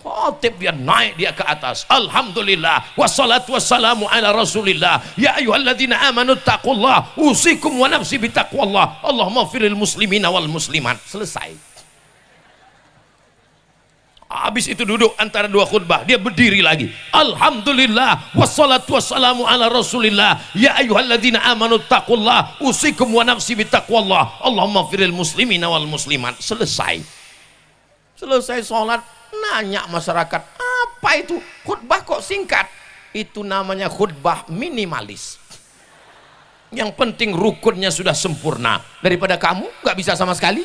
Khotib dia naik dia ke atas. Alhamdulillah wassalatu wassalamu ala rasulillah. Ya ayyuhalladzina amanu taqullah usikum wa nafsi bitaqwallah. Allahumma firil muslimina wal muslimat. Selesai. Habis itu duduk antara dua khutbah, dia berdiri lagi. Alhamdulillah wassalatu wassalamu ala rasulillah. Ya ayyuhalladzina amanu taqullah usikum wa nafsi bitaqwallah. Allahumma firil muslimina wal muslimat. Selesai. Selesai sholat, nanya masyarakat, apa itu khutbah kok singkat? Itu namanya khutbah minimalis. Yang penting rukunnya sudah sempurna. Daripada kamu nggak bisa sama sekali.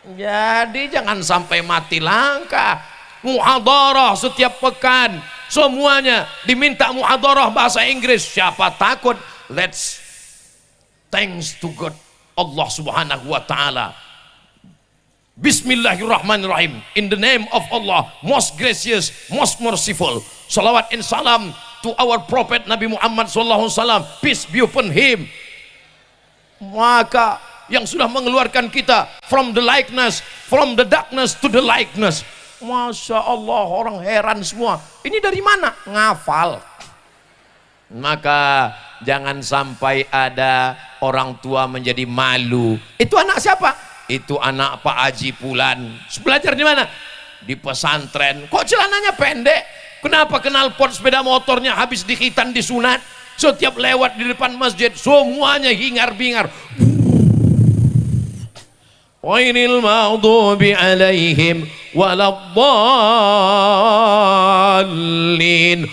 Jadi jangan sampai mati langkah. Muhadarah setiap pekan, semuanya diminta muhadarah bahasa Inggris. Siapa takut? Let's thanks to God, Allah subhanahu wa ta'ala. Bismillahirrahmanirrahim. In the name of Allah, most gracious, most merciful. Salawat and salam to our prophet Nabi Muhammad sallallahu alaihi wasallam, peace be upon him. Maka yang sudah mengeluarkan kita from the likeness, from the darkness to the likeness. Masya Allah, orang heran semua. Ini dari mana? Ngafal. Maka jangan sampai ada orang tua menjadi malu. Itu anak siapa? Itu anak Pak Haji Pulan. Belajar di mana? Di pesantren. Kok celananya pendek? Kenapa knalpot sepeda motornya habis dikhitan disunat? Setiap lewat di depan masjid semuanya hingar-bingar. Ghairil maghdubi alaihim waladdallin.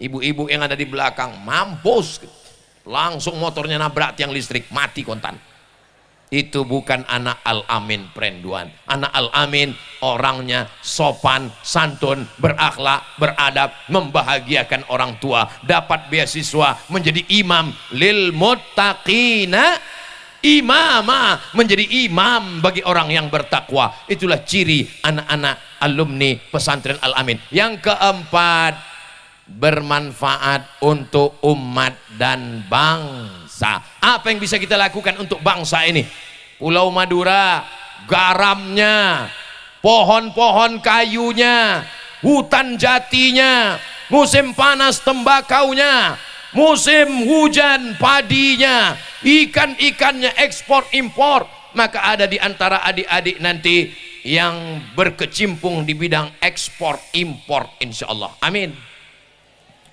Ibu-ibu yang ada di belakang mampus, langsung motornya nabrak tiang listrik, mati kontan. Itu bukan anak Al-Amin Prenduan. Anak Al-Amin orangnya sopan, santun, berakhlak, beradab, membahagiakan orang tua, dapat beasiswa, menjadi imam lil muttaqina imama, menjadi imam bagi orang yang bertakwa. Itulah ciri anak-anak alumni pesantren Al-Amin. Yang keempat, bermanfaat untuk umat dan bangsa. Apa yang bisa kita lakukan untuk bangsa ini? Pulau Madura, garamnya, pohon-pohon kayunya, hutan jatinya, musim panas tembakaunya, musim hujan padinya, ikan-ikannya, ekspor impor. Maka ada di antara adik-adik nanti yang berkecimpung di bidang ekspor impor, insya Allah. Amin.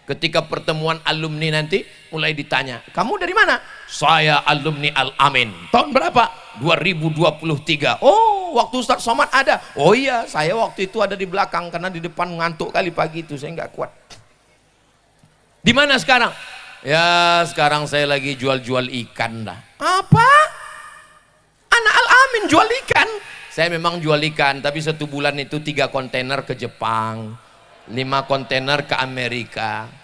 Ketika pertemuan alumni nanti mulai ditanya, kamu dari mana? Saya alumni Al-Amin. Tahun berapa? 2023. Oh, waktu Ustaz Somad ada. Oh iya, saya waktu itu ada di belakang karena di depan ngantuk kali pagi itu, saya nggak kuat. Di mana sekarang? Ya, sekarang saya lagi jual-jual ikan dah. Apa? Anak Al-Amin jual ikan? Saya memang jual ikan, tapi 1 bulan itu 3 kontainer ke Jepang, 5 kontainer ke Amerika.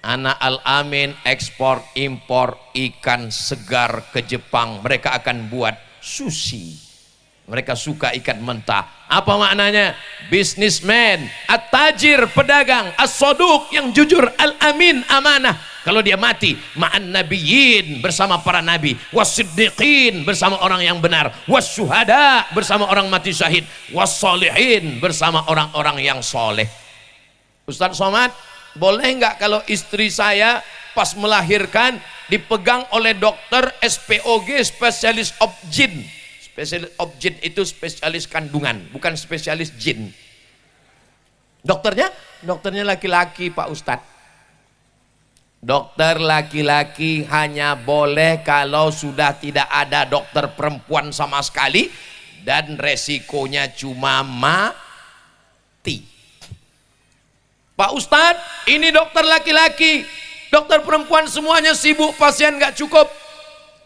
Anak Al-Amin ekspor impor ikan segar ke Jepang. Mereka akan buat sushi. Mereka suka ikan mentah. Apa maknanya? Businessman, at-tajir, pedagang, as-soduq, yang jujur, Al-Amin, amanah. Kalau dia mati, ma'an nabiyyin, bersama para nabi, was-siddiqin, bersama orang yang benar, was-syuhada, bersama orang mati syahid, was-solihin, bersama orang-orang yang soleh. Ustaz Somad, boleh nggak kalau istri saya pas melahirkan dipegang oleh dokter SPOG, spesialis obgyn? Spesialis obgyn itu spesialis kandungan, bukan spesialis jin. Dokternya laki-laki, Pak Ustadz. Dokter laki-laki hanya boleh kalau sudah tidak ada dokter perempuan sama sekali dan resikonya cuma mati. Pak Ustadz, ini dokter laki-laki, dokter perempuan semuanya sibuk, pasien nggak cukup,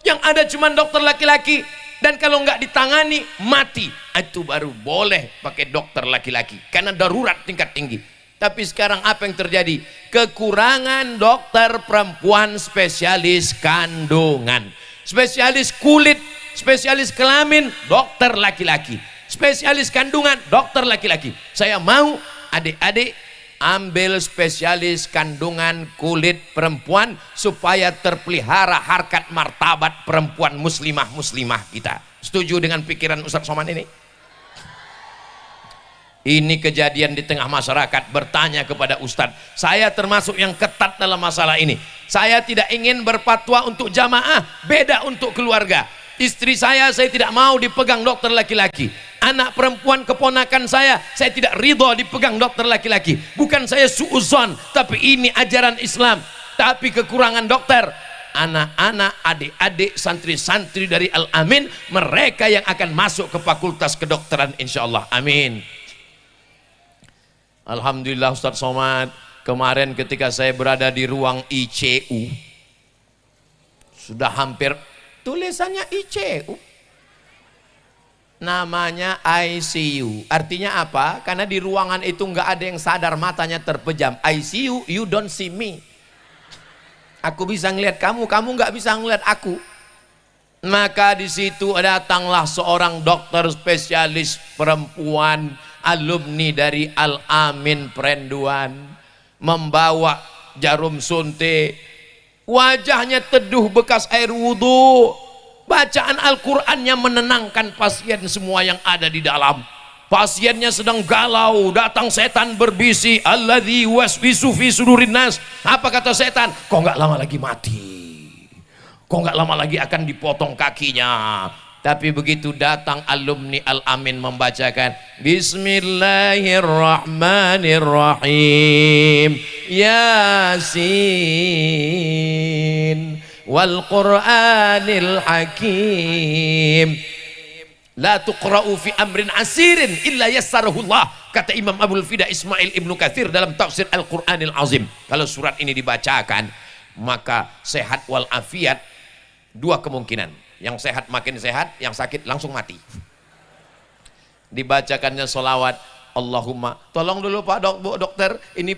yang ada cuma dokter laki-laki, dan kalau nggak ditangani mati. Itu baru boleh pakai dokter laki-laki karena darurat tingkat tinggi. Tapi sekarang apa yang terjadi? Kekurangan dokter perempuan spesialis kandungan, spesialis kulit, spesialis kelamin, dokter laki-laki, spesialis kandungan, dokter laki-laki. Saya mau adik-adik ambil spesialis kandungan kulit perempuan supaya terpelihara harkat martabat perempuan muslimah kita. Setuju dengan pikiran Ustaz Somad ini? Ini kejadian di tengah masyarakat. Bertanya kepada Ustadz, saya termasuk yang ketat dalam masalah ini. Saya tidak ingin berfatwa untuk jamaah, beda untuk keluarga. Istri saya tidak mau dipegang dokter laki-laki. Anak perempuan keponakan saya tidak ridho dipegang dokter laki-laki. Bukan saya suuzon, tapi ini ajaran Islam. Tapi kekurangan dokter, anak-anak, adik-adik, santri-santri dari Al-Amin, mereka yang akan masuk ke fakultas kedokteran, insya Allah. Amin. Alhamdulillah Ustaz Somad, kemarin ketika saya berada di ruang ICU, sudah hampir, tulisannya ICU, namanya ICU. Artinya apa? Karena di ruangan itu nggak ada yang sadar, matanya terpejam. ICU, you don't see me. Aku bisa ngelihat kamu, kamu nggak bisa ngelihat aku. Maka di situ datanglah seorang dokter spesialis perempuan, alumni dari Al-Amin Prenduan, membawa jarum suntik. Wajahnya teduh bekas air wudhu. Bacaan Al-Qur'annya menenangkan pasien semua yang ada di dalam. Pasiennya sedang galau, datang setan berbisi, alladzi waswisu fi sudurin nas. Apa kata setan? Kok nggak lama lagi mati? Kok nggak lama lagi akan dipotong kakinya? Tapi begitu datang alumni Al-Amin membacakan Bismillahirrahmanirrahim, Yasin wal Qur'anil Hakim, la tuqra'u fi amrin asirin illa yassarahullah, kata Imam Abul Fida Ismail Ibnu Katsir dalam tafsir Al-Qur'anil Azim. Kalau surat ini dibacakan, maka sehat wal afiat. Dua kemungkinan, yang sehat makin sehat, yang sakit langsung mati. Dibacakannya sholawat, Allahumma, tolong dulu Pak dokter, ini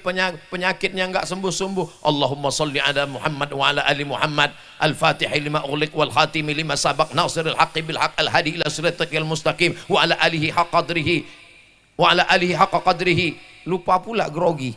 penyakitnya nggak sembuh-sembuh. Allahumma sholli ala Muhammad wa ala ali Muhammad, al-Fatihah lima ughliq wal khatimi lima sabaq, nasiril haqqi bil haqq, al-hadi ila siratal mustaqim, wa ala alihi haqqa qadrihi, wa ala alihi haqqa qadrihi. Lupa pula grogi.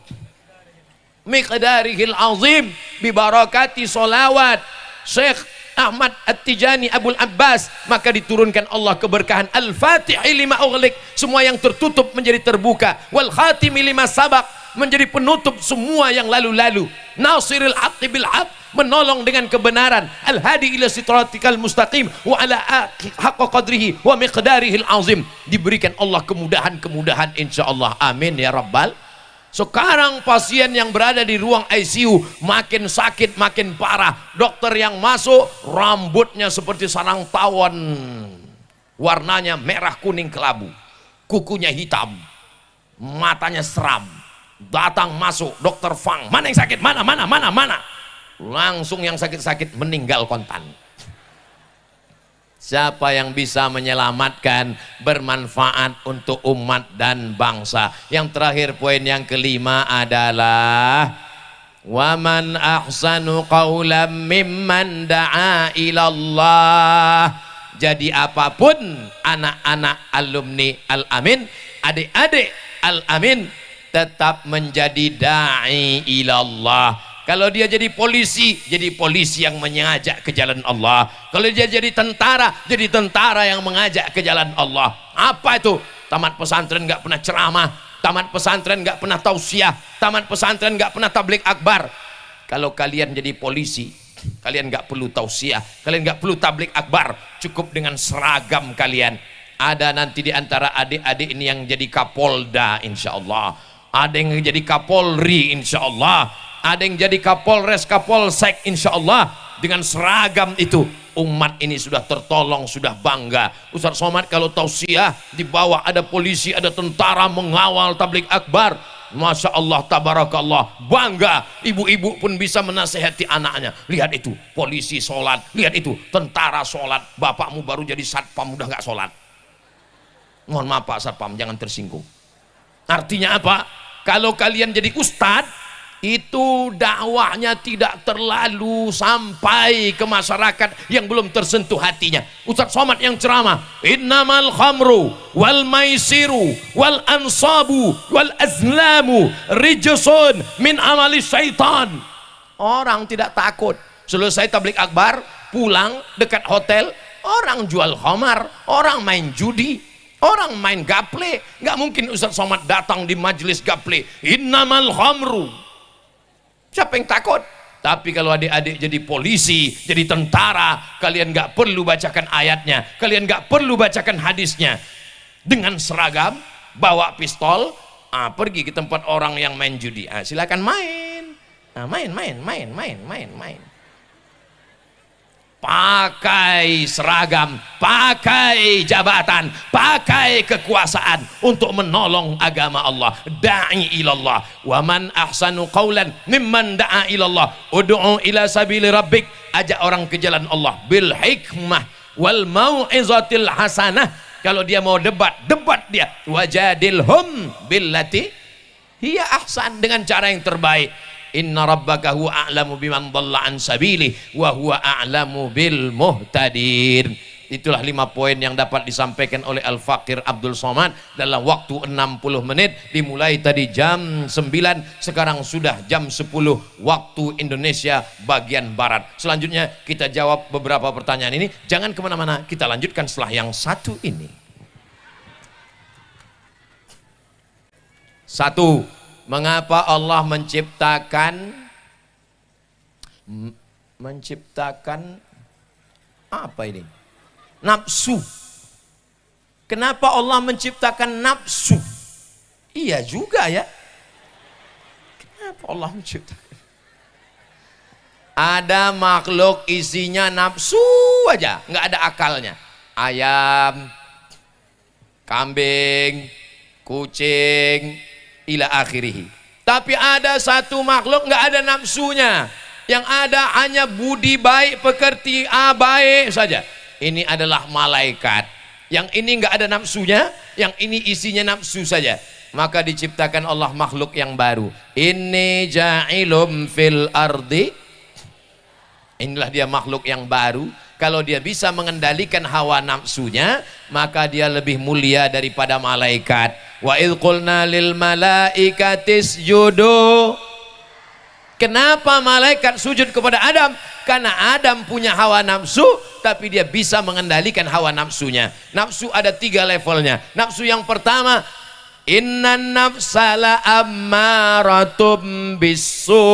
Miqdarihil azim, bi barakati sholawat Syekh Ahmad At-Tijani Abul Abbas, maka diturunkan Allah keberkahan Al-Fatihah lima ughliq, semua yang tertutup menjadi terbuka, wal khatimi lima sabaq, menjadi penutup semua yang lalu-lalu, nasiril haqqi bil haqq, menolong dengan kebenaran, al-hadi ila siratikal mustaqim, wa ala haqqa qadrihi wa miqdarihil azim. Diberikan Allah kemudahan-kemudahan insyaallah, amin ya rabbal. Sekarang pasien yang berada di ruang ICU makin sakit makin parah. Dokter yang masuk rambutnya seperti sarang tawon, warnanya merah kuning kelabu, kukunya hitam, matanya seram. Datang masuk dokter Fang, mana yang sakit, mana, langsung yang sakit-sakit meninggal kontan. Siapa yang bisa menyelamatkan, bermanfaat untuk umat dan bangsa. Yang terakhir, poin yang kelima adalah waman ahsanu qawlan mimman da'a ilallah. Jadi apapun anak-anak alumni Al-Amin, adik-adik Al-Amin, tetap menjadi da'i ilallah. Kalau dia jadi polisi yang mengajak ke jalan Allah. Kalau dia jadi tentara yang mengajak ke jalan Allah. Apa itu? Tamat pesantren nggak pernah ceramah, tamat pesantren nggak pernah tausiah, tamat pesantren nggak pernah tablik akbar. Kalau kalian jadi polisi, kalian nggak perlu tausiah, kalian nggak perlu tablik akbar, cukup dengan seragam kalian. Ada nanti di antara adik-adik ini yang jadi Kapolda insya Allah, ada yang jadi Kapolri insya Allah, ada yang jadi Kapolres, Kapolsek insya Allah. Dengan seragam itu umat ini sudah tertolong, sudah bangga. Ustaz Somad kalau tausiah di bawah ada polisi, ada tentara mengawal tablik akbar, Masya Allah, tabarakallah, bangga. Ibu-ibu pun bisa menasehati anaknya. Lihat itu polisi sholat, lihat itu tentara sholat, bapakmu baru jadi satpam udah nggak sholat. Mohon maaf Pak Satpam, jangan tersinggung. Artinya apa? Kalau kalian jadi ustadz, itu dakwahnya tidak terlalu sampai ke masyarakat yang belum tersentuh hatinya. Ustaz Somad yang ceramah, innamal khamru wal maisiru wal ansabu wal azlamu rijsun min amali syaitan. Orang tidak takut. Selesai tablik akbar, pulang dekat hotel, orang jual khamar, orang main judi, orang main gaple. Nggak mungkin Ustaz Somad datang di majelis gaple. Innamal khamru. Siapa yang takut? Tapi kalau adik-adik jadi polisi, jadi tentara, kalian nggak perlu bacakan ayatnya, kalian nggak perlu bacakan hadisnya. Dengan seragam, bawa pistol, pergi ke tempat orang yang main judi. Silakan main. Main. Pakai seragam, pakai jabatan, pakai kekuasaan untuk menolong agama Allah. Da'i ilallah. Wa man ahsanu qawlan mimman da'a ilallah. Ud'u ila sabili rabbik. Ajak orang ke jalan Allah bil hikmah wal mau'izatil hasanah. Kalau dia mau debat dia. Wajadilhum billati hiya ahsan, dengan cara yang terbaik. Inna rabbaka huwa a'lamu biman dhalla an sabili wa huwa a'lamu bil muhtadin. Itulah 5 poin yang dapat disampaikan oleh Al-Fakir Abdul Somad dalam waktu 60 menit. Dimulai tadi jam 9, sekarang sudah jam 10 waktu Indonesia bagian Barat. Selanjutnya kita jawab beberapa pertanyaan ini. Jangan kemana-mana, kita lanjutkan setelah yang satu ini. 1. Mengapa Allah menciptakan apa ini? Nafsu. Kenapa Allah menciptakan nafsu? Iya juga ya. Kenapa Allah menciptakan? Ada makhluk isinya nafsu aja, nggak ada akalnya. Ayam, kambing, kucing, ila akhirih. Tapi ada satu makhluk nggak ada nafsunya, yang ada hanya budi baik, pekerti baik saja. ini adalah malaikat. Yang ini nggak ada nafsunya, yang ini isinya nafsu saja. Maka diciptakan Allah makhluk yang baru. Inni ja'ilum fil ardi. Inilah dia makhluk yang baru. Kalau dia bisa mengendalikan hawa nafsunya, maka dia lebih mulia daripada malaikat. Wa idh qulna lil malaikati isjudu. Kenapa malaikat sujud kepada Adam? Karena Adam punya hawa nafsu, tapi dia bisa mengendalikan hawa nafsunya. Nafsu ada 3 levelnya. Nafsu yang pertama, innan nafsala ammaratum bisu.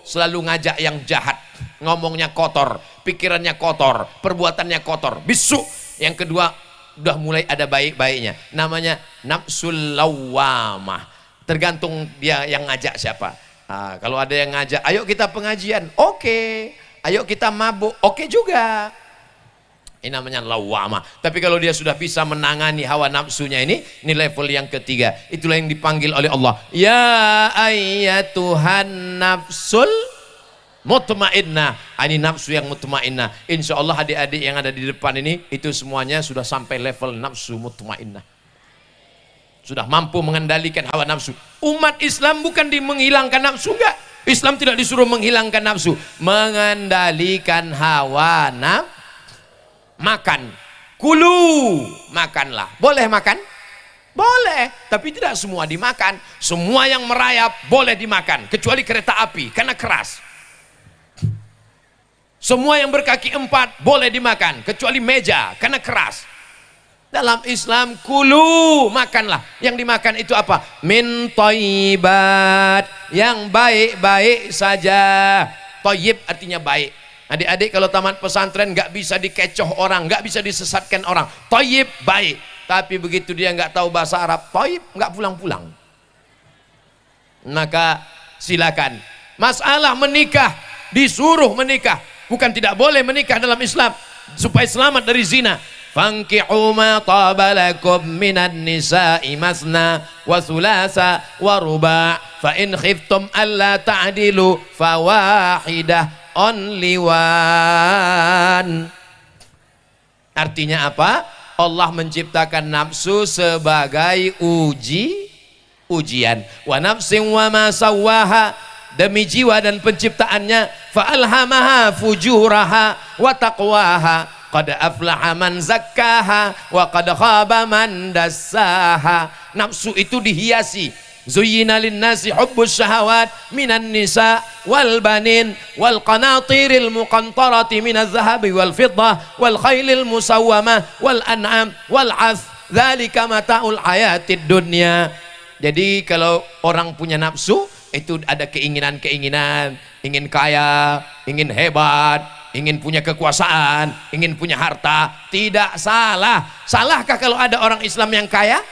Selalu ngajak yang jahat, ngomongnya kotor, pikirannya kotor, perbuatannya kotor, bisu. Yang kedua, udah mulai ada baik-baiknya, namanya nafsul lawamah. Tergantung dia yang ngajak siapa. Nah, kalau ada yang ngajak, ayo kita pengajian, oke. Ayo kita mabuk, oke juga. Ini namanya lawamah. Tapi kalau dia sudah bisa menangani hawa nafsunya ini level yang ketiga. Itulah yang dipanggil oleh Allah. Ya ayyatuhan nafsul mutmainnah. Ini nafsu yang mutmainnah. Insya Allah adik-adik yang ada di depan ini, itu semuanya sudah sampai level nafsu mutmainnah. Sudah mampu mengendalikan hawa nafsu. Umat Islam bukan menghilangkan nafsu, enggak. Islam tidak disuruh menghilangkan nafsu, mengendalikan hawa nafsu. Makan, kulu, makanlah. Boleh makan? Boleh, tapi tidak semua dimakan. Semua yang merayap boleh dimakan, kecuali kereta api karena keras. Semua yang berkaki 4 boleh dimakan, kecuali meja karena keras. Dalam Islam, kulu, makanlah. Yang dimakan itu apa? Min thayyibat, yang baik-baik saja. Thayyib artinya baik. Adik-adik kalau tamat pesantren nggak bisa dikecoh orang, nggak bisa disesatkan orang. Thayyib baik, tapi begitu dia nggak tahu bahasa Arab, thayyib nggak pulang-pulang. Maka silakan. Masalah menikah, disuruh menikah, bukan tidak boleh menikah dalam Islam supaya selamat dari zina. Fankihu ma taba lakum minan nisa'i masna wa thulatha wa ruba' fa in khiftum alla ta'dilu fawahidah, only one. Artinya apa? Allah menciptakan nafsu sebagai ujian. Wa nafsin wa ma sawwaha, demi jiwa dan penciptaannya. Fa alhamaha fujuraha wa taqwaha. Qad aflaha man zakkaha wa qad khaba man dassaha. Nafsu itu dihiasi. Zuyyina linnasi hubbus syahawat minan nisa wal banin wal qanatiril muqantarati minaz zahabi wal fiddah wal khailil musawwamah wal an'am wal 'ath. Dzalika mata'ul hayatid dunya. Jadi kalau orang punya nafsu, itu ada keinginan-keinginan, ingin kaya, ingin hebat, ingin punya kekuasaan, ingin punya harta. Tidak salah. Salahkah kalau ada orang Islam yang kaya?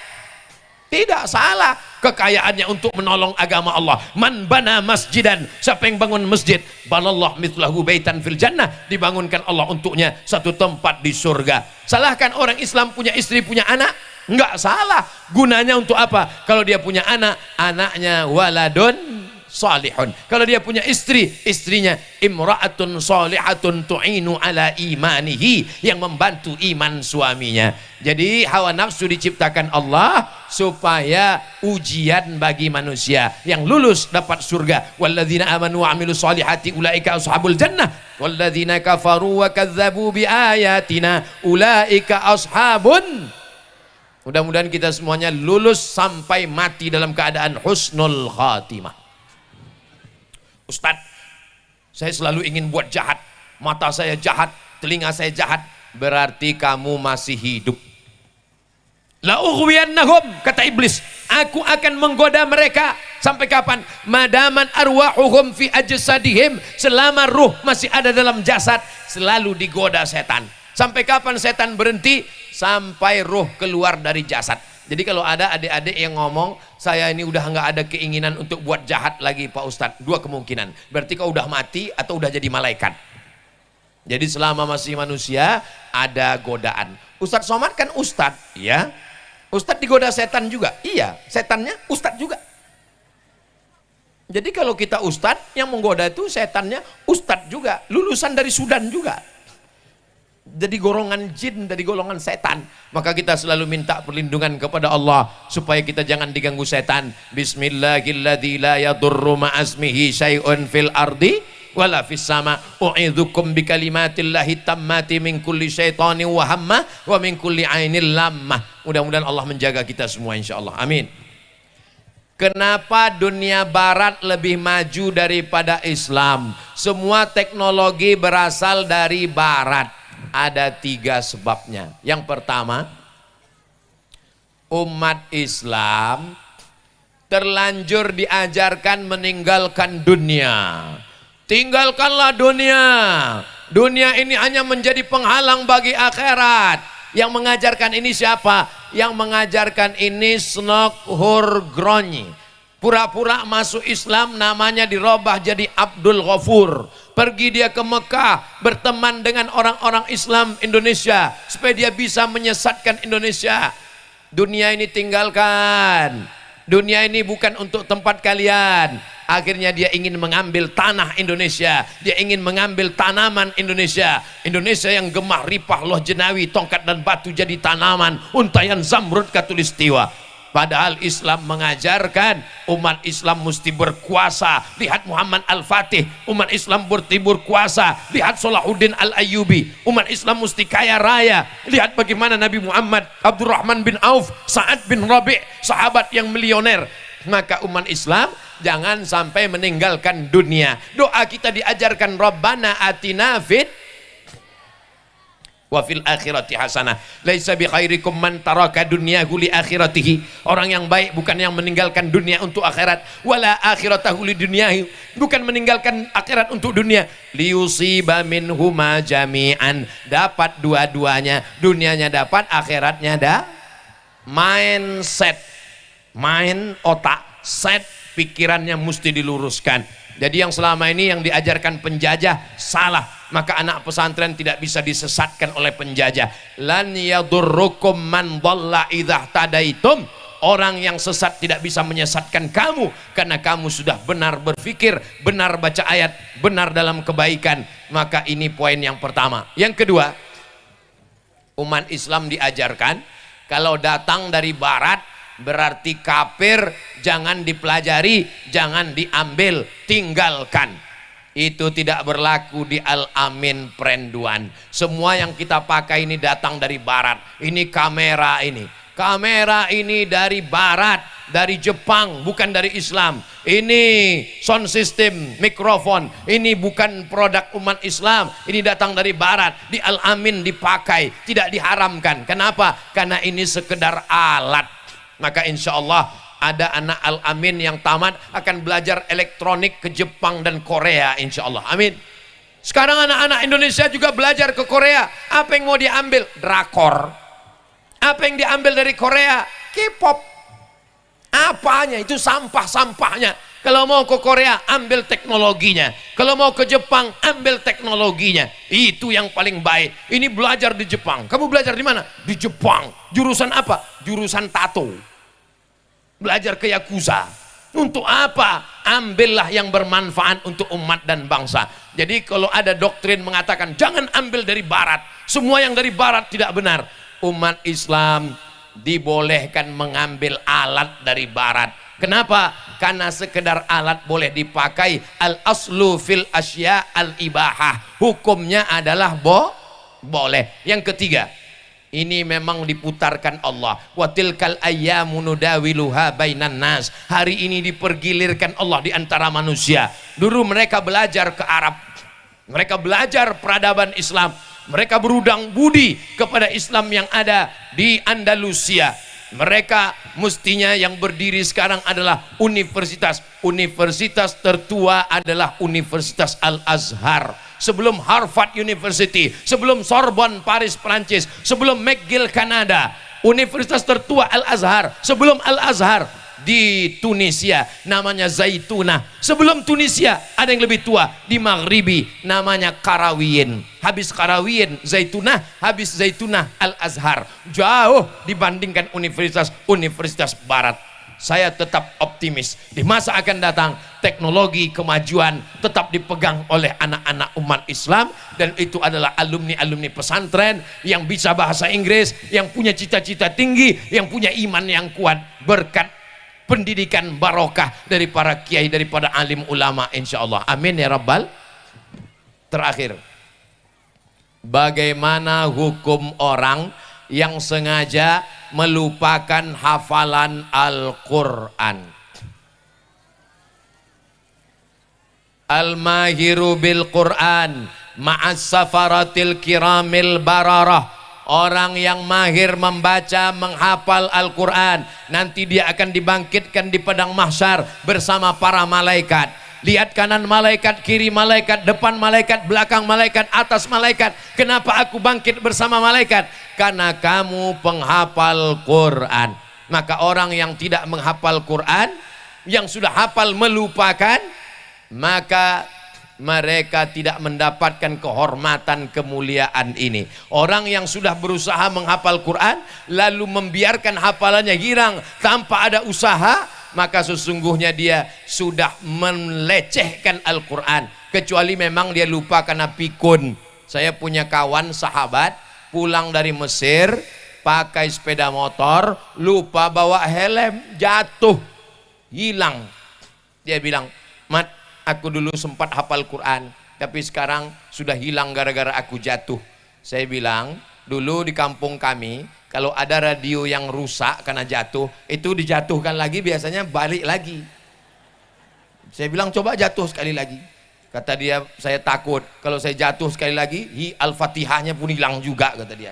Tidak salah. Kekayaannya untuk menolong agama Allah. Man bana masjidan, siapa yang bangun masjid, banallah mithlahu baitan fil jannah, dibangunkan Allah untuknya satu tempat di surga. Salahkan orang Islam punya istri, punya anak? Enggak salah. Gunanya untuk apa? Kalau dia punya anak, anaknya waladun salihun. Kalau dia punya istri, istrinya imra'atun salihatun tu'inu ala imanihi, yang membantu iman suaminya. Jadi hawa nafsu diciptakan Allah supaya ujian bagi manusia. Yang lulus dapat surga. Walladzina amanu wa amilus solihati ulaika ashabul jannah walladzina kafaru wa kadzabu biayatina ulaika ashabun. Mudah-mudahan kita semuanya lulus sampai mati dalam keadaan husnul khatimah. Ustadz, saya selalu ingin buat jahat, mata saya jahat, telinga saya jahat. Berarti kamu masih hidup. La ughwiyannahum, kata iblis, aku akan menggoda mereka. Sampai kapan? Madaman arwahuhum fi ajsadihim, selama ruh masih ada dalam jasad, selalu digoda setan. Sampai kapan setan berhenti? Sampai ruh keluar dari jasad. Jadi kalau ada adik-adik yang ngomong, saya ini udah nggak ada keinginan untuk buat jahat lagi Pak Ustadz, 2 kemungkinan. Berarti kau udah mati atau udah jadi malaikat. Jadi selama masih manusia ada godaan. Ustadz Somad kan ustadz, ya. Ustadz digoda setan juga, iya. Setannya ustadz juga. Jadi kalau kita ustadz, yang menggoda itu setannya ustadz juga, lulusan dari Sudan juga. jadi golongan jin, dari golongan setan. Maka kita selalu minta perlindungan kepada Allah supaya kita jangan diganggu setan. Bismillahilladzi la yadurru ma'asmihi syai'un fil ardi wala fis sama. U'idzukum bikalimatillahi tammati min kulli syaitanin wa hammah wa min kulli ainil lammah. Mudah-mudahan Allah menjaga kita semua insyaallah. Amin. Kenapa dunia barat lebih maju daripada Islam? Semua teknologi berasal dari barat. Ada 3 sebabnya. Yang pertama, umat Islam terlanjur diajarkan meninggalkan dunia. Tinggalkanlah dunia. Dunia ini hanya menjadi penghalang bagi akhirat. Yang mengajarkan ini siapa? Yang mengajarkan ini Snok Gronyi. Pura-pura masuk Islam, namanya dirubah jadi Abdul Ghafur. Pergi dia ke Mekah, berteman dengan orang-orang Islam Indonesia supaya dia bisa menyesatkan Indonesia. Dunia ini tinggalkan. Dunia ini bukan untuk tempat kalian. Akhirnya dia ingin mengambil tanah Indonesia, dia ingin mengambil tanaman Indonesia. Indonesia yang gemah ripah loh jenawi, tongkat dan batu jadi tanaman, untayan zamrud katulistiwa. Padahal Islam mengajarkan umat Islam mesti berkuasa. Lihat Muhammad Al-Fatih, umat Islam mesti berkuasa. Lihat Salahuddin Al-Ayyubi, umat Islam mesti kaya raya. Lihat bagaimana Nabi Muhammad, Abdurrahman bin Auf, Sa'ad bin Rabi', sahabat yang milioner. Maka umat Islam jangan sampai meninggalkan dunia. Doa kita diajarkan Rabbana atina fid wa fil akhirati hasanah. Laisa bi khairikum man taraka dunyahu li akhiratihi. Orang yang baik bukan yang meninggalkan dunia untuk akhirat. Wala akhiratahu li dunyahi. Bukan meninggalkan akhirat untuk dunia. Liyusiba minhuma jami'an. Dapat dua-duanya. Dunianya dapat, akhiratnya ada. Mindset. Main otak. Set pikirannya mesti diluruskan. Jadi yang selama ini yang diajarkan penjajah salah. Maka anak pesantren tidak bisa disesatkan oleh penjajah. Lan yadurrukum man dhalla idza tadaitum. Orang yang sesat tidak bisa menyesatkan kamu karena kamu sudah benar berpikir, benar baca ayat, benar dalam kebaikan. Maka ini poin yang pertama. Yang kedua, umat Islam diajarkan kalau datang dari barat berarti kafir, jangan dipelajari, jangan diambil, tinggalkan. Itu tidak berlaku di Al-Amin Prenduan. Semua yang kita pakai ini datang dari barat. Ini kamera ini. Kamera ini dari barat, dari Jepang, bukan dari Islam. Ini sound system, mikrofon, ini bukan produk umat Islam. Ini datang dari barat. Di Al-Amin dipakai, tidak diharamkan. Kenapa? Karena ini sekedar alat. Maka insya Allah ada anak Al-Amin yang tamat akan belajar elektronik ke Jepang dan Korea insya Allah. Amin. Sekarang anak-anak Indonesia juga belajar ke Korea. Apa yang mau diambil? Drakor. Apa yang diambil dari Korea? K-pop. Apanya? Itu sampah-sampahnya. Kalau mau ke Korea, ambil teknologinya. Kalau mau ke Jepang, ambil teknologinya. Itu yang paling baik. Ini belajar di Jepang. Kamu belajar di mana? Di Jepang. Jurusan apa? Jurusan tato. Belajar ke Yakuza. Untuk apa? Ambillah yang bermanfaat untuk umat dan bangsa. Jadi kalau ada doktrin mengatakan jangan ambil dari barat, semua yang dari barat tidak benar. Umat Islam dibolehkan mengambil alat dari barat. Kenapa? Karena sekedar alat boleh dipakai. Al-aslu fil asya al-ibahah. Hukumnya adalah boleh. Yang ketiga, ini memang diputarkan Allah. Wa tilkal ayyamu nudawiluha bainan nas. Hari ini dipergilirkan Allah di antara manusia. Dulu mereka belajar ke Arab. Mereka belajar peradaban Islam. Mereka berudang budi kepada Islam yang ada di Andalusia. Mereka mestinya yang berdiri sekarang adalah universitas. Universitas tertua adalah Universitas Al-Azhar. Sebelum Harvard University, sebelum Sorbonne Paris Prancis, sebelum McGill Kanada, Universitas tertua Al-Azhar. Sebelum Al-Azhar di Tunisia namanya Zaitunah. Sebelum Tunisia ada yang lebih tua di Maghribi namanya Qarawiyyin. Habis Qarawiyyin Zaitunah, habis Zaitunah Al-Azhar. Jauh dibandingkan universitas-universitas barat. saya tetap optimis di masa akan datang teknologi kemajuan tetap dipegang oleh anak-anak umat Islam, dan itu adalah alumni-alumni pesantren yang bisa bahasa Inggris, yang punya cita-cita tinggi, yang punya iman yang kuat berkat pendidikan barokah dari para kiai, daripada alim ulama, insya Allah. Amin ya rabbal. Terakhir, bagaimana hukum orang yang sengaja melupakan hafalan Al-Quran? Al-mahiru bil Quran ma'as safaratil kiramil bararah. Orang yang mahir membaca, menghafal Al-Quran, nanti dia akan dibangkitkan di padang mahsyar bersama para malaikat. Lihat kanan malaikat, kiri malaikat, depan malaikat, belakang malaikat, atas malaikat. Kenapa aku bangkit bersama malaikat? Karena kamu penghafal Quran. Maka orang yang tidak menghafal Quran, yang sudah hafal melupakan, maka mereka tidak mendapatkan kehormatan kemuliaan ini. Orang yang sudah berusaha menghafal Quran lalu membiarkan hafalannya hilang tanpa ada usaha, maka sesungguhnya dia sudah melecehkan Al-Quran, kecuali memang dia lupa karena pikun. Saya punya kawan sahabat pulang dari Mesir pakai sepeda motor, lupa bawa helm, jatuh, hilang. Dia bilang, "Mat, aku dulu sempat hafal Quran, tapi sekarang sudah hilang gara-gara aku jatuh." Saya bilang, dulu di kampung kami, kalau ada radio yang rusak karena jatuh, itu dijatuhkan lagi, biasanya balik lagi. Saya bilang, coba jatuh sekali lagi. Kata dia, saya takut kalau saya jatuh sekali lagi, Al-Fatihahnya pun hilang juga, kata dia.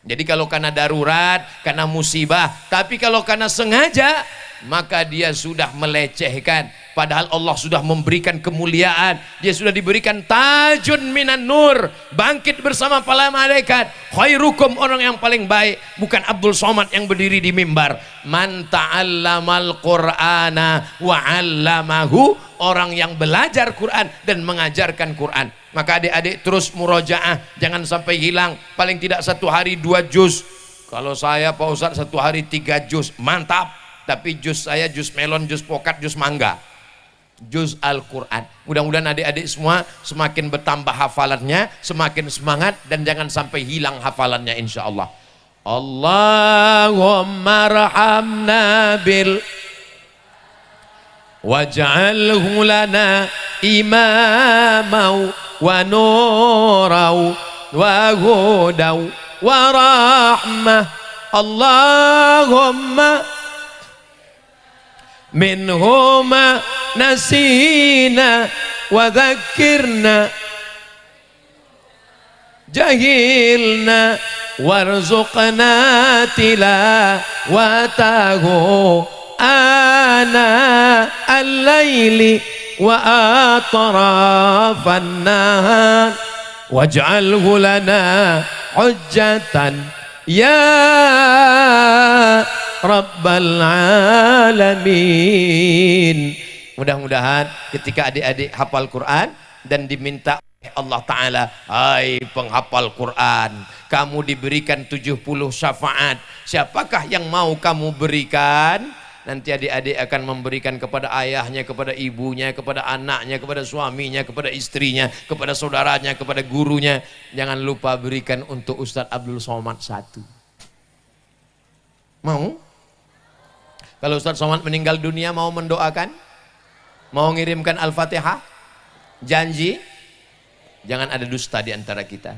Jadi kalau karena darurat, karena musibah, tapi kalau karena sengaja, maka dia sudah melecehkan. Padahal Allah sudah memberikan kemuliaan, dia sudah diberikan tajun minan nur, bangkit bersama para malaikat. Khairukum, orang yang paling baik bukan Abdul Somad yang berdiri di mimbar. Man ta'allamal Qur'ana wa 'allamahu, orang yang belajar Quran dan mengajarkan Quran. Maka adik-adik terus murojaah, jangan sampai hilang. Paling tidak 1 hari 2 juz. Kalau saya Pak Ustadz 1 hari 3 juz, mantap. Tapi juz saya juz melon, juz pokat, juz mangga, juz Al-Quran. Mudah-mudahan adik-adik semua semakin bertambah hafalannya, semakin semangat, dan jangan sampai hilang hafalannya, insya Allah. Allahumma rahamna bil waj'alhu lana imamau wa nurau wa hudau wa rahmah. Allahumma minhuma nasina wa dzakirna jahilna warzuqna tilawatahu ana al-laili wa atrafan nahar waj'alhu lana hujjatan ya Rabbal Alamin. Mudah-mudahan ketika adik-adik hafal Quran dan diminta oleh Allah Ta'ala, hai penghafal Quran, kamu diberikan 70 syafaat, siapakah yang mau kamu berikan? Nanti adik-adik akan memberikan kepada ayahnya, kepada ibunya, kepada anaknya, kepada suaminya, kepada istrinya, kepada saudaranya, kepada gurunya. Jangan lupa berikan untuk Ustadz Abdul Somad 1. Mau? Kalau Ustadz Somad meninggal dunia, mau mendoakan? Mau ngirimkan Al-Fatihah? Janji? Jangan ada dusta di antara kita.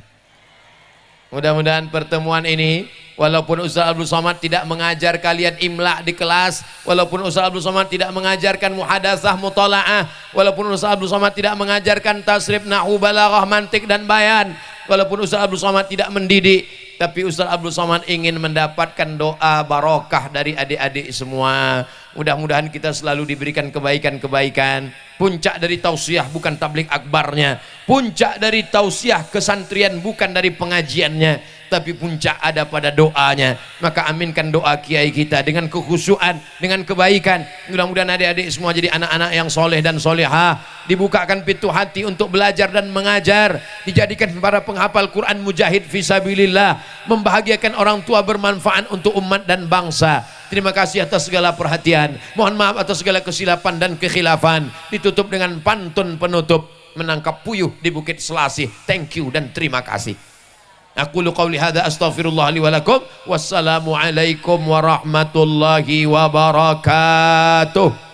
Mudah-mudahan pertemuan ini, walaupun Ustadz Abdul Somad tidak mengajar kalian imla di kelas, walaupun Ustadz Abdul Somad tidak mengajarkan muhadatsah mutola'ah, walaupun Ustadz Abdul Somad tidak mengajarkan tasrif, nahu, balaghah, mantik dan bayan, walaupun Ustadz Abdul Somad tidak mendidik, tapi Ustadz Abdul Somad ingin mendapatkan doa barokah dari adik-adik semua. Mudah-mudahan kita selalu diberikan kebaikan-kebaikan. Puncak dari tausiah bukan tablik akbarnya, puncak dari tausiah kesantrian bukan dari pengajiannya, tapi puncak ada pada doanya. Maka aminkan doa kiai kita dengan kekhusyuan, dengan kebaikan. Mudah-mudahan adik-adik semua jadi anak-anak yang soleh dan solehah, dibukakan pintu hati untuk belajar dan mengajar, dijadikan para penghafal Quran mujahid fisabilillah, membahagiakan orang tua, bermanfaat untuk umat dan bangsa. Terima kasih atas segala perhatian. Mohon maaf atas segala kesilapan dan kekhilafan. Ditutup dengan pantun penutup, menangkap puyuh di Bukit Selasih. Thank you dan terima kasih. Aqulu qawli hadza astaghfirullah li wa lakum. Wassalamu alaikum warahmatullahi wabarakatuh.